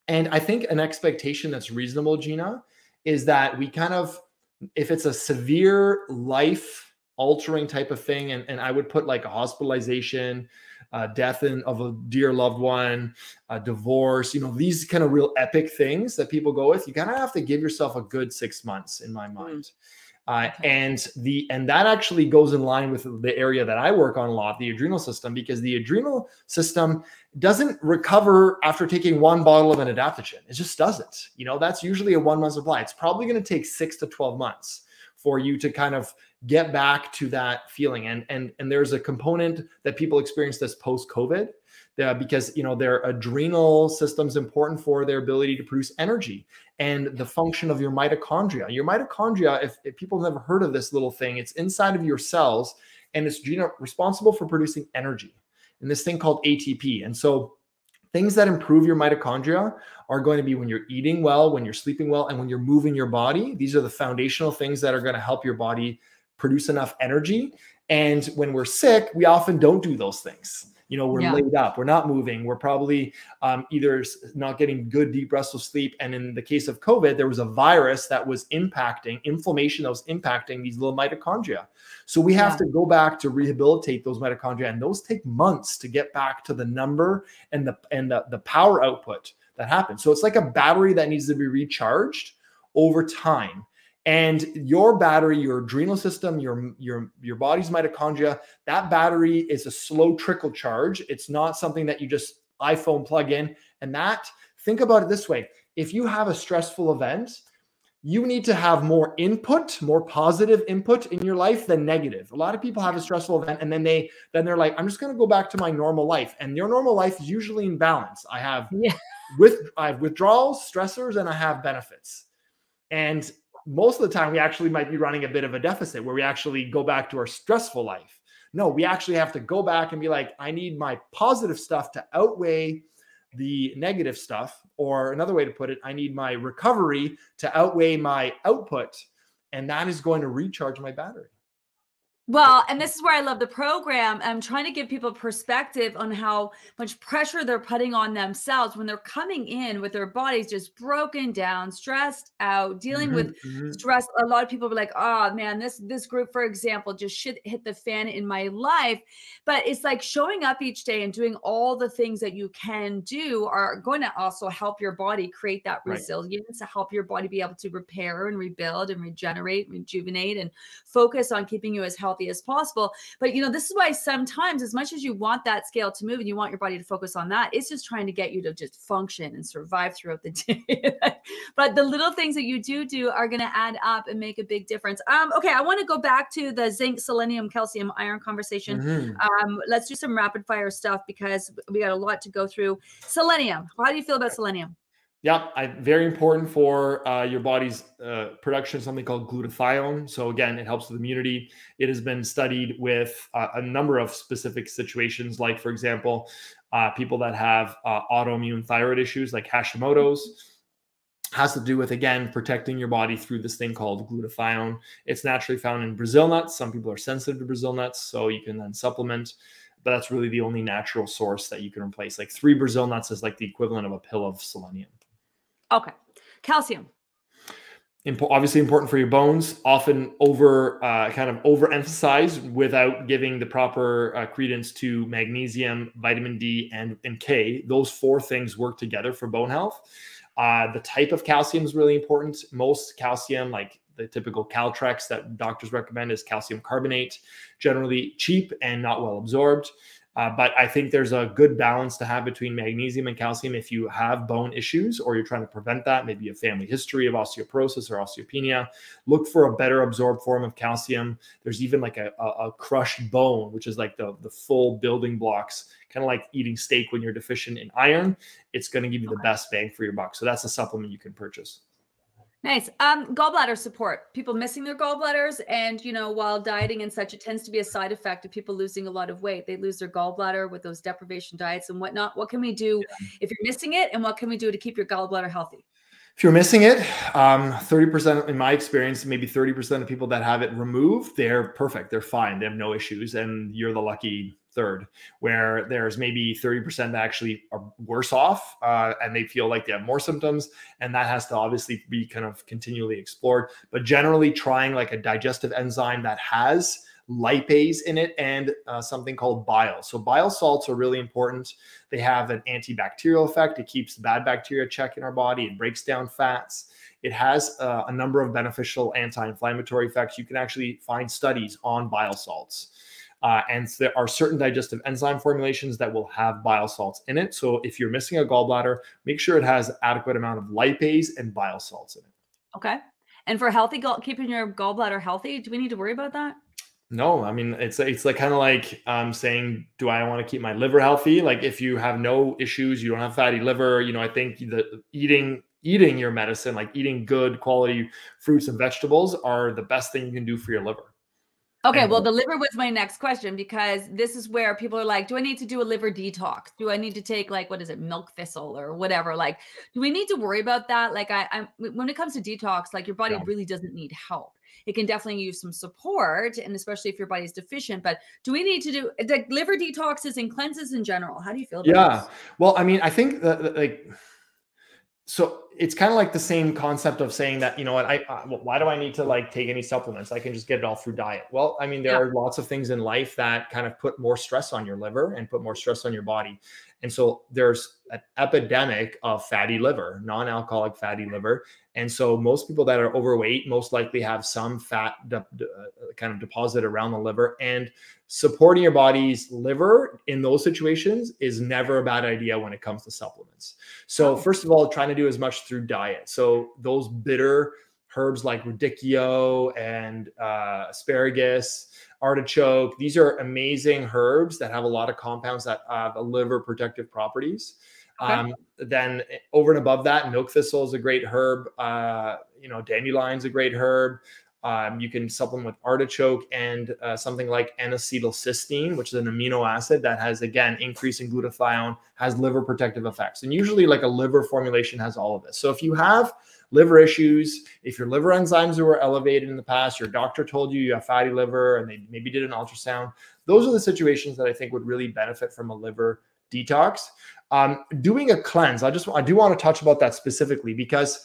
S2: And I think an expectation that's reasonable, Gina, is that we kind of, if it's a severe life altering type of thing. And I would put like a hospitalization, death of a dear loved one, a divorce, these kind of real epic things that people go with. You kind of have to give yourself a good 6 months in my mind. And that actually goes in line with the area that I work on a lot, the adrenal system, because the adrenal system doesn't recover after taking one bottle of an adaptogen. It just doesn't. That's usually a 1 month supply. It's probably going to take 6 to 12 months for you to kind of get back to that feeling. And there's a component that people experience this post-COVID, because their adrenal system is important for their ability to produce energy and the function of your mitochondria. Your mitochondria, if people have never heard of this little thing, it's inside of your cells, and it's responsible for producing energy and this thing called ATP. And so things that improve your mitochondria are going to be when you're eating well, when you're sleeping well, and when you're moving your body. These are the foundational things that are going to help your body produce enough energy. And when we're sick, we often don't do those things. We're laid up, we're not moving, we're probably either not getting good, deep, restful sleep. And in the case of COVID, there was a virus that was impacting inflammation, that was impacting these little mitochondria. So we have to go back to rehabilitate those mitochondria, and those take months to get back to the number and the power output that happens. So it's like a battery that needs to be recharged over time. And your battery, your adrenal system, your body's mitochondria, that battery is a slow trickle charge. It's not something that you just iPhone plug in. And think about it this way. If you have a stressful event, you need to have more input, more positive input in your life than negative. A lot of people have a stressful event, and then they're like, I'm just going to go back to my normal life. And your normal life is usually in balance. I have withdrawals, stressors, and I have benefits. And most of the time, we actually might be running a bit of a deficit where we actually go back to our stressful life. No, we actually have to go back and be like, I need my positive stuff to outweigh the negative stuff. Or another way to put it, I need my recovery to outweigh my output. And that is going to recharge my battery.
S1: Well, and this is where I love the program. I'm trying to give people perspective on how much pressure they're putting on themselves when they're coming in with their bodies just broken down, stressed out, dealing with stress. A lot of people are like, oh man, this group, for example, just shit hit the fan in my life. But it's like showing up each day and doing all the things that you can do are going to also help your body create that resilience, to help your body be able to repair and rebuild and regenerate, rejuvenate, and focus on keeping you as healthy as possible. But this is why sometimes, as much as you want that scale to move and you want your body to focus on that, it's just trying to get you to just function and survive throughout the day. But the little things that you do are going to add up and make a big difference. Okay, I want to go back to the zinc, selenium, calcium, iron conversation. Let's do some rapid fire stuff because we got a lot to go through. Selenium, how do you feel about selenium?
S2: Yeah, very important for your body's production of something called glutathione. So again, it helps with immunity. It has been studied with a number of specific situations, like, for example, people that have autoimmune thyroid issues like Hashimoto's. Has to do with, again, protecting your body through this thing called glutathione. It's naturally found in Brazil nuts. Some people are sensitive to Brazil nuts, so you can then supplement. But that's really the only natural source that you can replace. Like 3 Brazil nuts is like the equivalent of a pill of selenium.
S1: Okay. Calcium.
S2: Obviously important for your bones, often kind of overemphasized without giving the proper credence to magnesium, vitamin D, and K. Those 4 things work together for bone health. The type of calcium is really important. Most calcium, like the typical Caltrex that doctors recommend, is calcium carbonate, generally cheap and not well absorbed. But I think there's a good balance to have between magnesium and calcium if you have bone issues or you're trying to prevent that, maybe a family history of osteoporosis or osteopenia. Look for a better absorbed form of calcium. There's even like a crushed bone, which is like the full building blocks, kind of like eating steak when you're deficient in iron. It's going to give you the best bang for your buck. So that's a supplement you can purchase.
S1: Nice. Gallbladder support. People missing their gallbladders, and while dieting and such, it tends to be a side effect of people losing a lot of weight. They lose their gallbladder with those deprivation diets and whatnot. What can we do if you're missing it, and what can we do to keep your gallbladder healthy?
S2: If you're missing it, 30%, in my experience, maybe 30% of people that have it removed, they're perfect. They're fine. They have no issues. And you're the lucky third, where there's maybe 30% that actually are worse off and they feel like they have more symptoms. And that has to obviously be kind of continually explored. But generally trying like a digestive enzyme that has lipase in it, and something called bile. So bile salts are really important. They have an antibacterial effect. It keeps bad bacteria check in our body. It breaks down fats. It has a number of beneficial anti-inflammatory effects. You can actually find studies on bile salts. And there are certain digestive enzyme formulations that will have bile salts in it. So if you're missing a gallbladder, make sure it has adequate amount of lipase and bile salts in it.
S1: Okay. And for keeping your gallbladder healthy, do we need to worry about that?
S2: No, I mean, it's like kind of like saying, do I want to keep my liver healthy? Like if you have no issues, you don't have fatty liver, I think the eating your medicine, like eating good quality fruits and vegetables, are the best thing you can do for your liver.
S1: Okay, well, the liver was my next question, because this is where people are like, do I need to do a liver detox? Do I need to take, like, what is it, milk thistle or whatever? Like, do we need to worry about that? Like, when it comes to detox, like, your body really doesn't need help. It can definitely use some support, and especially if your body's deficient. But do we need to do like liver detoxes and cleanses in general? How do you feel about this?
S2: Well, I mean, I think that like, so it's kind of like the same concept of saying that, why do I need to like take any supplements? I can just get it all through diet. Well, I mean, there are lots of things in life that kind of put more stress on your liver and put more stress on your body. And so there's an epidemic of fatty liver, non-alcoholic fatty liver. And so most people that are overweight most likely have some fat kind of deposit around the liver, and supporting your body's liver in those situations is never a bad idea when it comes to supplements. So first of all, trying to do as much through diet. So those bitter herbs like radicchio and asparagus, artichoke, these are amazing herbs that have a lot of compounds that have liver protective properties. Then over and above that, milk thistle is a great herb. Dandelion's a great herb. You can supplement with artichoke and something like N-acetylcysteine, which is an amino acid that has, again, increase in glutathione, has liver protective effects. And usually like a liver formulation has all of this. So if you have liver issues, if your liver enzymes were elevated in the past, your doctor told you you have fatty liver and they maybe did an ultrasound, those are the situations that I think would really benefit from a liver detox. Doing a cleanse, I do want to touch about that specifically, because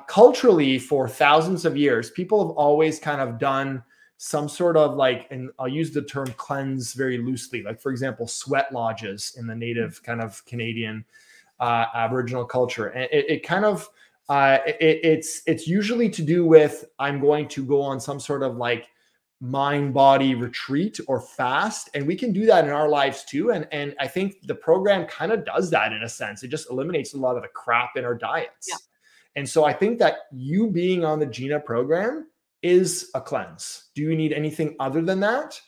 S2: culturally for thousands of years, people have always kind of done some sort of like, and I'll use the term cleanse very loosely, like for example, sweat lodges in the native kind of Canadian Aboriginal culture. And it kind of, it's usually to do with, I'm going to go on some sort of like mind body retreat or fast, and we can do that in our lives too. And I think the program kind of does that in a sense. It just eliminates a lot of the crap in our diets. Yeah. And so I think that you being on the Gina program is a cleanse. Do you need anything other than that?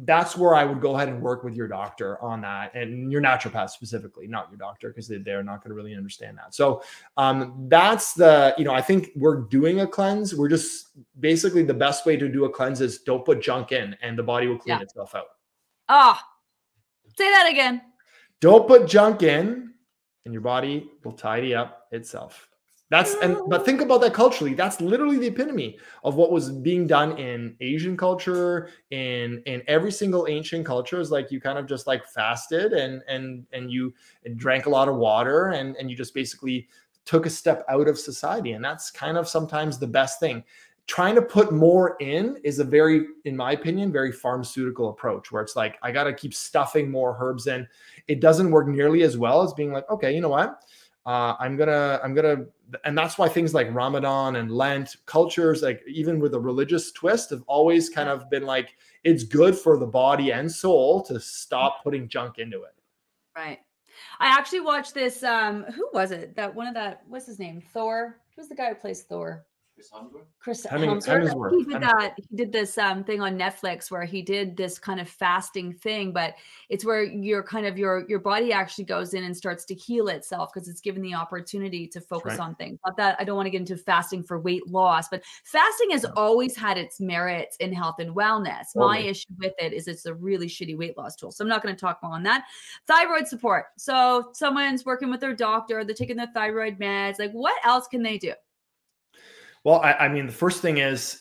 S2: That's where I would go ahead and work with your doctor on that, and your naturopath specifically, not your doctor, because they're not going to really understand that. So that's the, I think we're doing a cleanse. We're just basically, the best way to do a cleanse is don't put junk in, and the body will clean itself out.
S1: Say that again.
S2: Don't put junk in, and your body will tidy up itself. But think about that culturally. That's literally the epitome of what was being done in Asian culture, in every single ancient culture. Is like you kind of just like fasted and you drank a lot of water and you just basically took a step out of society. And that's kind of sometimes the best thing. Trying to put more in is a very, in my opinion, very pharmaceutical approach, where it's like, I got to keep stuffing more herbs in. It doesn't work nearly as well as being like, okay, you know what? I'm gonna, and that's why things like Ramadan and Lent cultures, like even with a religious twist, have always kind of been like, it's good for the body and soul to stop putting junk into it.
S1: Right. I actually watched this. Who was it? What's his name? Thor. Who's the guy who plays Thor? Chris Hemsworth. He did this thing on Netflix where he did this kind of fasting thing, but it's where your body actually goes in and starts to heal itself, because it's given the opportunity to focus on things. Not that I don't want to get into fasting for weight loss, but fasting has always had its merits in health and wellness. My issue with it is it's a really shitty weight loss tool. So I'm not going to talk more on that. Thyroid support. So someone's working with their doctor, they're taking their thyroid meds. Like, what else can they do?
S2: Well, I mean, the first thing is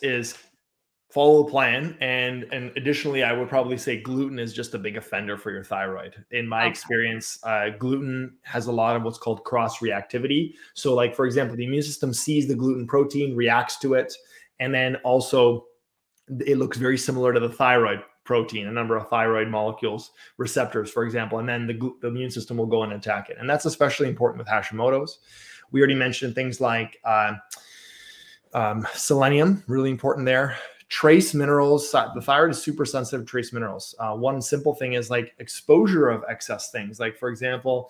S2: follow the plan. And additionally, I would probably say gluten is just a big offender for your thyroid. In my experience, gluten has a lot of what's called cross-reactivity. So like, for example, the immune system sees the gluten protein, reacts to it. And then also it looks very similar to the thyroid protein, a number of thyroid molecules, receptors, for example, and then the immune system will go and attack it. And that's especially important with Hashimoto's. We already mentioned things like selenium, really important there. Trace minerals. The thyroid is super sensitive to trace minerals. One simple thing is like exposure of excess things. Like, for example,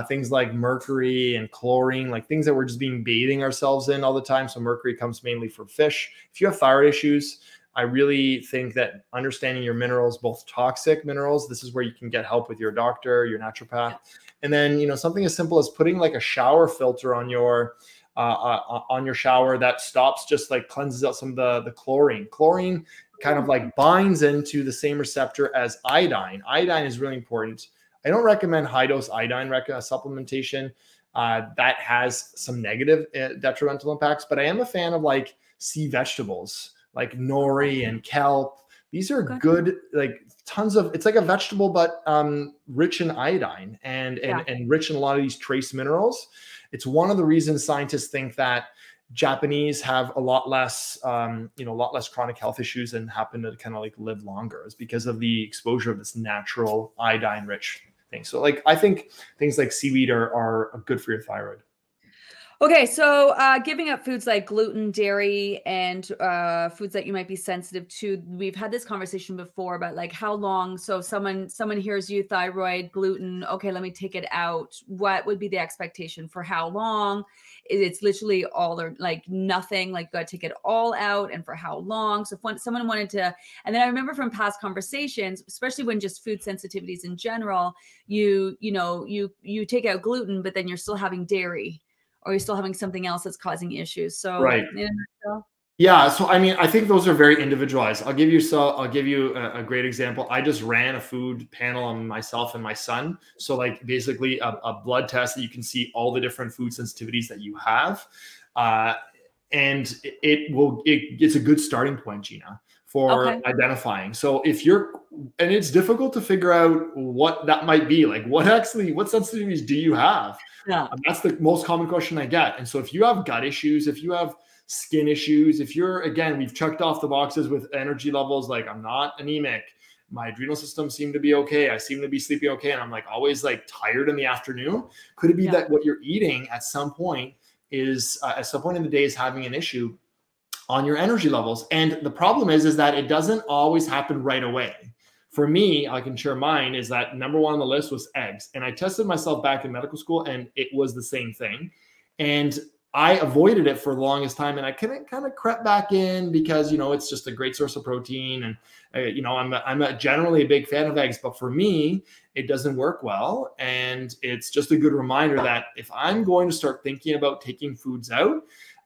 S2: things like mercury and chlorine, like things that we're just bathing ourselves in all the time. So mercury comes mainly from fish. If you have thyroid issues, I really think that understanding your minerals, both toxic minerals, this is where you can get help with your doctor, your naturopath. And then, you know, something as simple as putting like a shower filter on your shower that stops, just like cleanses out some of the chlorine. Chlorine kind of like binds into the same receptor as iodine. Iodine is really important. I don't recommend high dose iodine supplementation. That has some negative detrimental impacts, but I am a fan of like sea vegetables like nori and kelp. These are good, like tons of, it's like a vegetable, but rich in iodine and rich in a lot of these trace minerals. It's one of the reasons scientists think that Japanese have a lot less, a lot less chronic health issues and happen to kind of like live longer, is because of the exposure of this natural iodine rich thing. So like, I think things like seaweed are good for your thyroid.
S1: Okay, so giving up foods like gluten, dairy, and foods that you might be sensitive to. We've had this conversation before about like how long. So someone hears you thyroid, gluten. Okay, let me take it out. What would be the expectation for how long? It's literally all or like nothing. Like you got to take it all out, and for how long? So if someone wanted to, and then I remember from past conversations, especially when just food sensitivities in general, you take out gluten, but then you're still having dairy, or you're still having something else that's causing issues. So,
S2: right. Yeah. So, I mean, I think those are very individualized. I'll give you a great example. I just ran a food panel on myself and my son. So like basically a blood test that you can see all the different food sensitivities that you have. And it's a good starting point, Gina, for identifying. So if and it's difficult to figure out what that might be, like what sensitivities do you have? Yeah. That's the most common question I get. And so if you have gut issues, if you have skin issues, if we've checked off the boxes with energy levels, like I'm not anemic, my adrenal system seem to be okay, I seem to be sleeping okay, and I'm like always like tired in the afternoon. Could it be that what you're eating at some point in the day is having an issue on your energy levels? And the problem is that it doesn't always happen right away. For me, I can share mine, is that number one on the list was eggs. And I tested myself back in medical school and it was the same thing. And I avoided it for the longest time, and I kind of crept back in because, it's just a great source of protein. And, I'm generally a big fan of eggs, but for me, it doesn't work well. And it's just a good reminder that if I'm going to start thinking about taking foods out,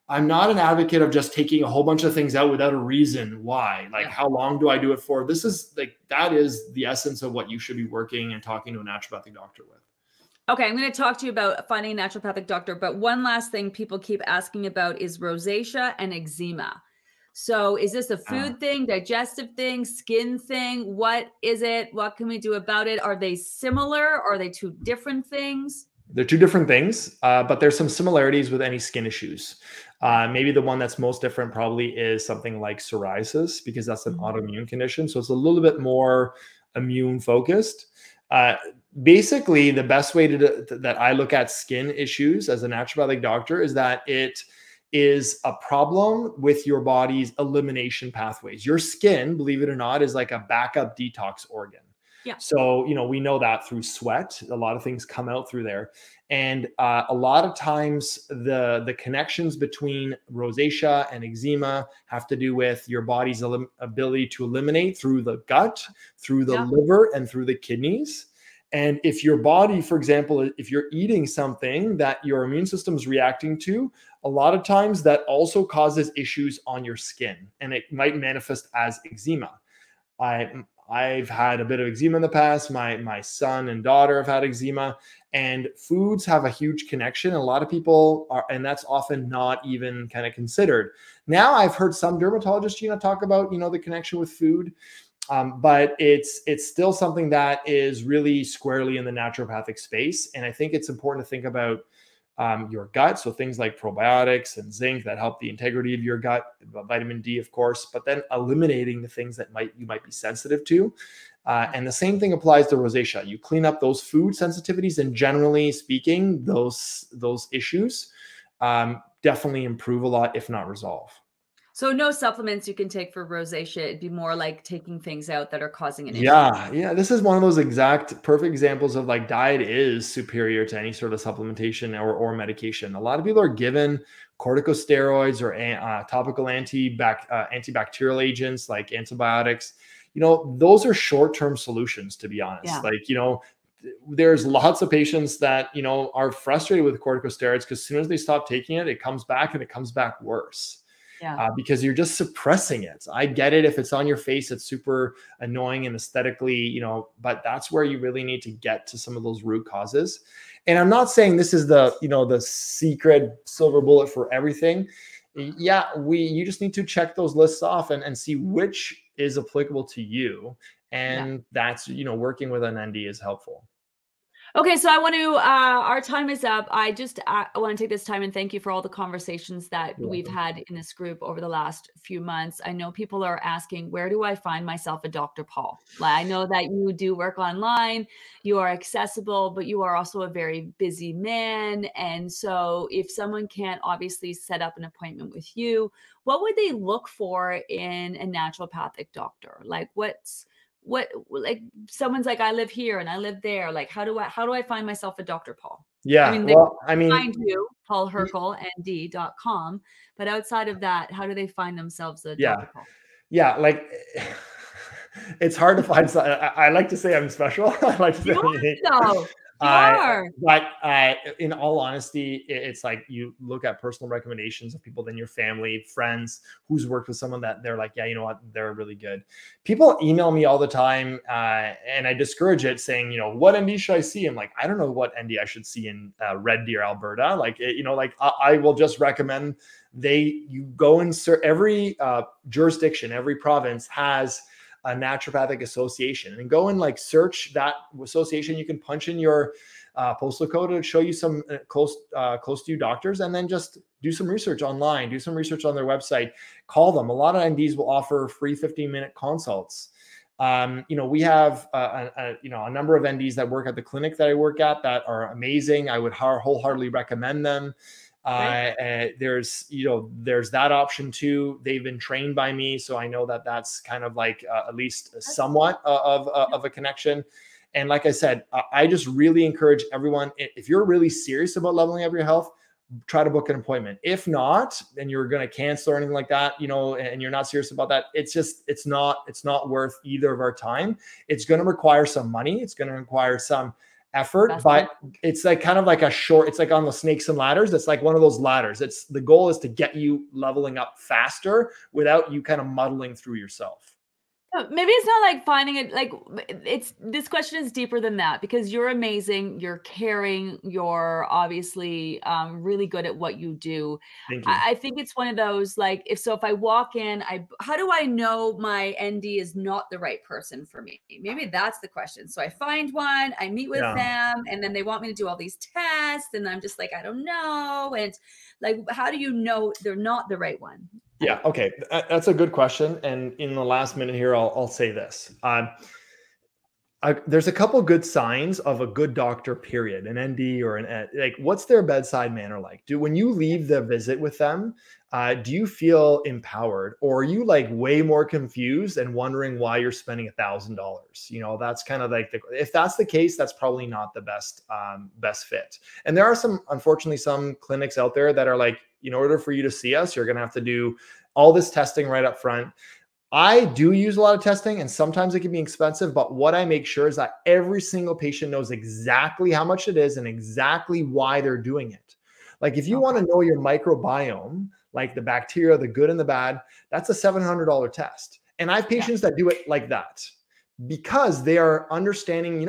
S2: I'm not an advocate of just taking a whole bunch of things out without a reason why. Like, how long do I do it for? That is the essence of what you should be working and talking to a naturopathic doctor with.
S1: Okay, I'm going to talk to you about finding a naturopathic doctor, but one last thing people keep asking about is rosacea and eczema. So is this a food thing, digestive thing, skin thing? What is it? What can we do about it? Are they similar? Are they two different things?
S2: They're two different things, but there's some similarities with any skin issues. Maybe the one that's most different probably is something like psoriasis, because that's an autoimmune condition. So it's a little bit more immune focused. Basically, the best way that I look at skin issues as a naturopathic doctor is that it is a problem with your body's elimination pathways. Your skin, believe it or not, is like a backup detox organ. Yeah. So, we know that through sweat, a lot of things come out through there. And a lot of times the connections between rosacea and eczema have to do with your body's ability to eliminate through the gut, through the liver, and through the kidneys. And if your body, for example, if you're eating something that your immune system is reacting to, a lot of times that also causes issues on your skin, and it might manifest as eczema. I've had a bit of eczema in the past. My son and daughter have had eczema, and foods have a huge connection. A lot of people and that's often not even kind of considered. Now I've heard some dermatologists, Gina, talk about, the connection with food. But it's still something that is really squarely in the naturopathic space. And I think it's important to think about your gut. So things like probiotics and zinc that help the integrity of your gut, vitamin D, of course, but then eliminating the things that you might be sensitive to. And the same thing applies to rosacea. You clean up those food sensitivities, and generally speaking, those issues definitely improve a lot, if not resolve.
S1: So no supplements you can take for rosacea. It'd be more like taking things out that are causing an issue.
S2: Yeah. This is one of those exact perfect examples of like diet is superior to any sort of supplementation or medication. A lot of people are given corticosteroids or topical antibacterial agents like antibiotics. Those are short-term solutions, to be honest.
S1: Yeah.
S2: There's lots of patients that, are frustrated with corticosteroids because as soon as they stop taking it, it comes back, and it comes back worse.
S1: Yeah.
S2: Because you're just suppressing it. I get it. If it's on your face, it's super annoying and aesthetically, but that's where you really need to get to some of those root causes. And I'm not saying this is the secret silver bullet for everything. Yeah, you just need to check those lists off and see which is applicable to you. And that's, working with an ND is helpful.
S1: Okay, so I want to, our time is up. I want to take this time and thank you for all the conversations that we've had in this group over the last few months. I know people are asking, where do I find myself a Dr. Paul? I know that you do work online, you are accessible, but you are also a very busy man. And so if someone can't obviously set up an appointment with you, what would they look for in a naturopathic doctor? Like like someone's like, I live here and I live there. Like, how do I find myself a Dr. Paul?
S2: Yeah.
S1: They find you, paulhrkal.com. But outside of that, how do they find themselves a Dr. Paul?
S2: Yeah. Like it's hard to find. I like to say I'm special. I like to say
S1: you are.
S2: But in all honesty, it's like you look at personal recommendations of people, then your family, friends who's worked with someone that they're like, yeah, you know what, they're really good. People email me all the time, and I discourage it, saying, what ND should I see? I'm like, I don't know what ND I should see in Red Deer, Alberta. Like, I will just recommend you go and search. Every jurisdiction, every province has a naturopathic association, and go and like search that association. You can punch in your postal code to show you some close to you doctors, and then just do some research online, do some research on their website, call them. A lot of NDs will offer free 15-minute consults. We have a number of NDs that work at the clinic that I work at that are amazing. I would wholeheartedly recommend them. There's that option too. They've been trained by me, so I know that that's kind of like at least somewhat of a connection. And like I said, I just really encourage everyone, if you're really serious about leveling up your health, try to book an appointment. If not, and you're going to cancel or anything like that, and you're not serious about that, it's not worth either of our time. It's going to require some money. It's going to require some effort, but it's like kind of like it's like on the snakes and ladders. It's like one of those ladders. The goal is to get you leveling up faster without you kind of muddling through yourself.
S1: Maybe it's not like finding it, like this question is deeper than that, because you're amazing, you're caring, you're obviously really good at what you do.
S2: Thank you.
S1: I think it's one of those, like, if I walk in, how do I know my ND is not the right person for me? Maybe that's the question. So I find one, I meet with them, and then they want me to do all these tests, and I'm just like, I don't know. And like, how do you know they're not the right one?
S2: Yeah. Okay. That's a good question. And in the last minute here, I'll say this. There's a couple good signs of a good doctor, period, an ND or like, what's their bedside manner like? When you leave the visit with them, do you feel empowered, or are you like way more confused and wondering why you're spending $1,000? That's kind of like if that's the case, that's probably not the best fit. And there are unfortunately some clinics out there that are like, in order for you to see us, you're going to have to do all this testing right up front. I do use a lot of testing, and sometimes it can be expensive, but what I make sure is that every single patient knows exactly how much it is and exactly why they're doing it. Like if you want to know your microbiome, like the bacteria, the good and the bad, that's a $700 test. And I have patients that do it like that, because they are understanding,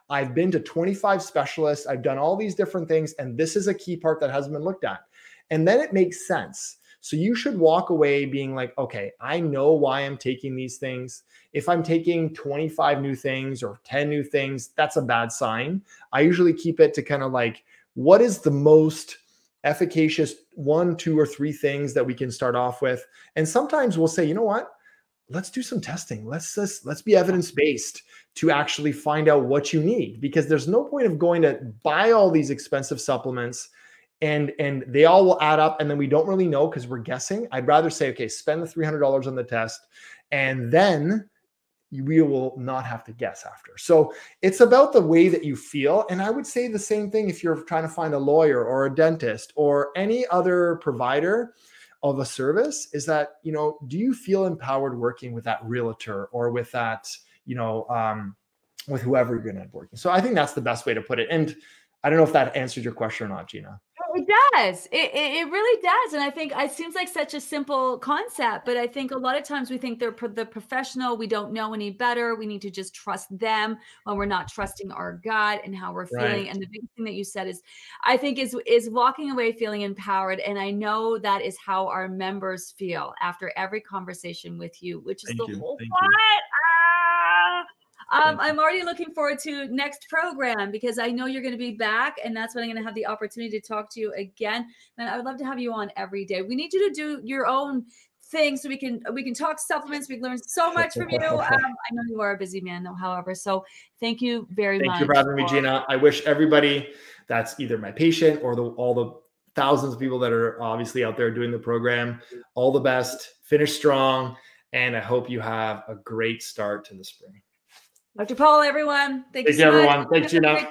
S2: I've been to 25 specialists, I've done all these different things, and this is a key part that hasn't been looked at. And then it makes sense. So you should walk away being like, okay, I know why I'm taking these things. If I'm taking 25 new things or 10 new things, that's a bad sign. I usually keep it to kind of like what is the most efficacious 1, 2, or 3 things that we can start off with. And sometimes we'll say, you know what, let's do some testing. Let's be evidence-based to actually find out what you need, because there's no point of going to buy all these expensive supplements and they all will add up and then we don't really know because we're guessing. I'd rather say, okay, spend the $300 on the test and then we will not have to guess after. So it's about the way that you feel. And I would say the same thing if you're trying to find a lawyer or a dentist or any other provider of a service, is that, you know, do you feel empowered working with that realtor or with that, you know, with whoever you're going to end working? So I think that's the best way to put it. And I don't know if that answered your question or not, Gina.
S1: It does. It really does. And I think it seems like such a simple concept, but I think a lot of times we think they're the professional. We don't know any better. We need to just trust them when we're not trusting our gut and how we're feeling.
S2: Right.
S1: And the big thing that you said is, I think is walking away feeling empowered. And I know that is how our members feel after every conversation with you, which is the whole point. I'm already looking forward to next program because I know you're going to be back, and that's when I'm going to have the opportunity to talk to you again. And I would love to have you on every day. We need you to do your own thing so we can talk supplements. We can learn so much from you. I know you are a busy man, though. However, so thank you very much.
S2: Thank you for having me, Gina. I wish everybody that's either my patient or all the thousands of people that are obviously out there doing the program all the best. Finish strong, and I hope you have a great start to the spring.
S1: Dr. Paul, everyone. Thank you so much.
S2: Everyone. Thanks, Gina.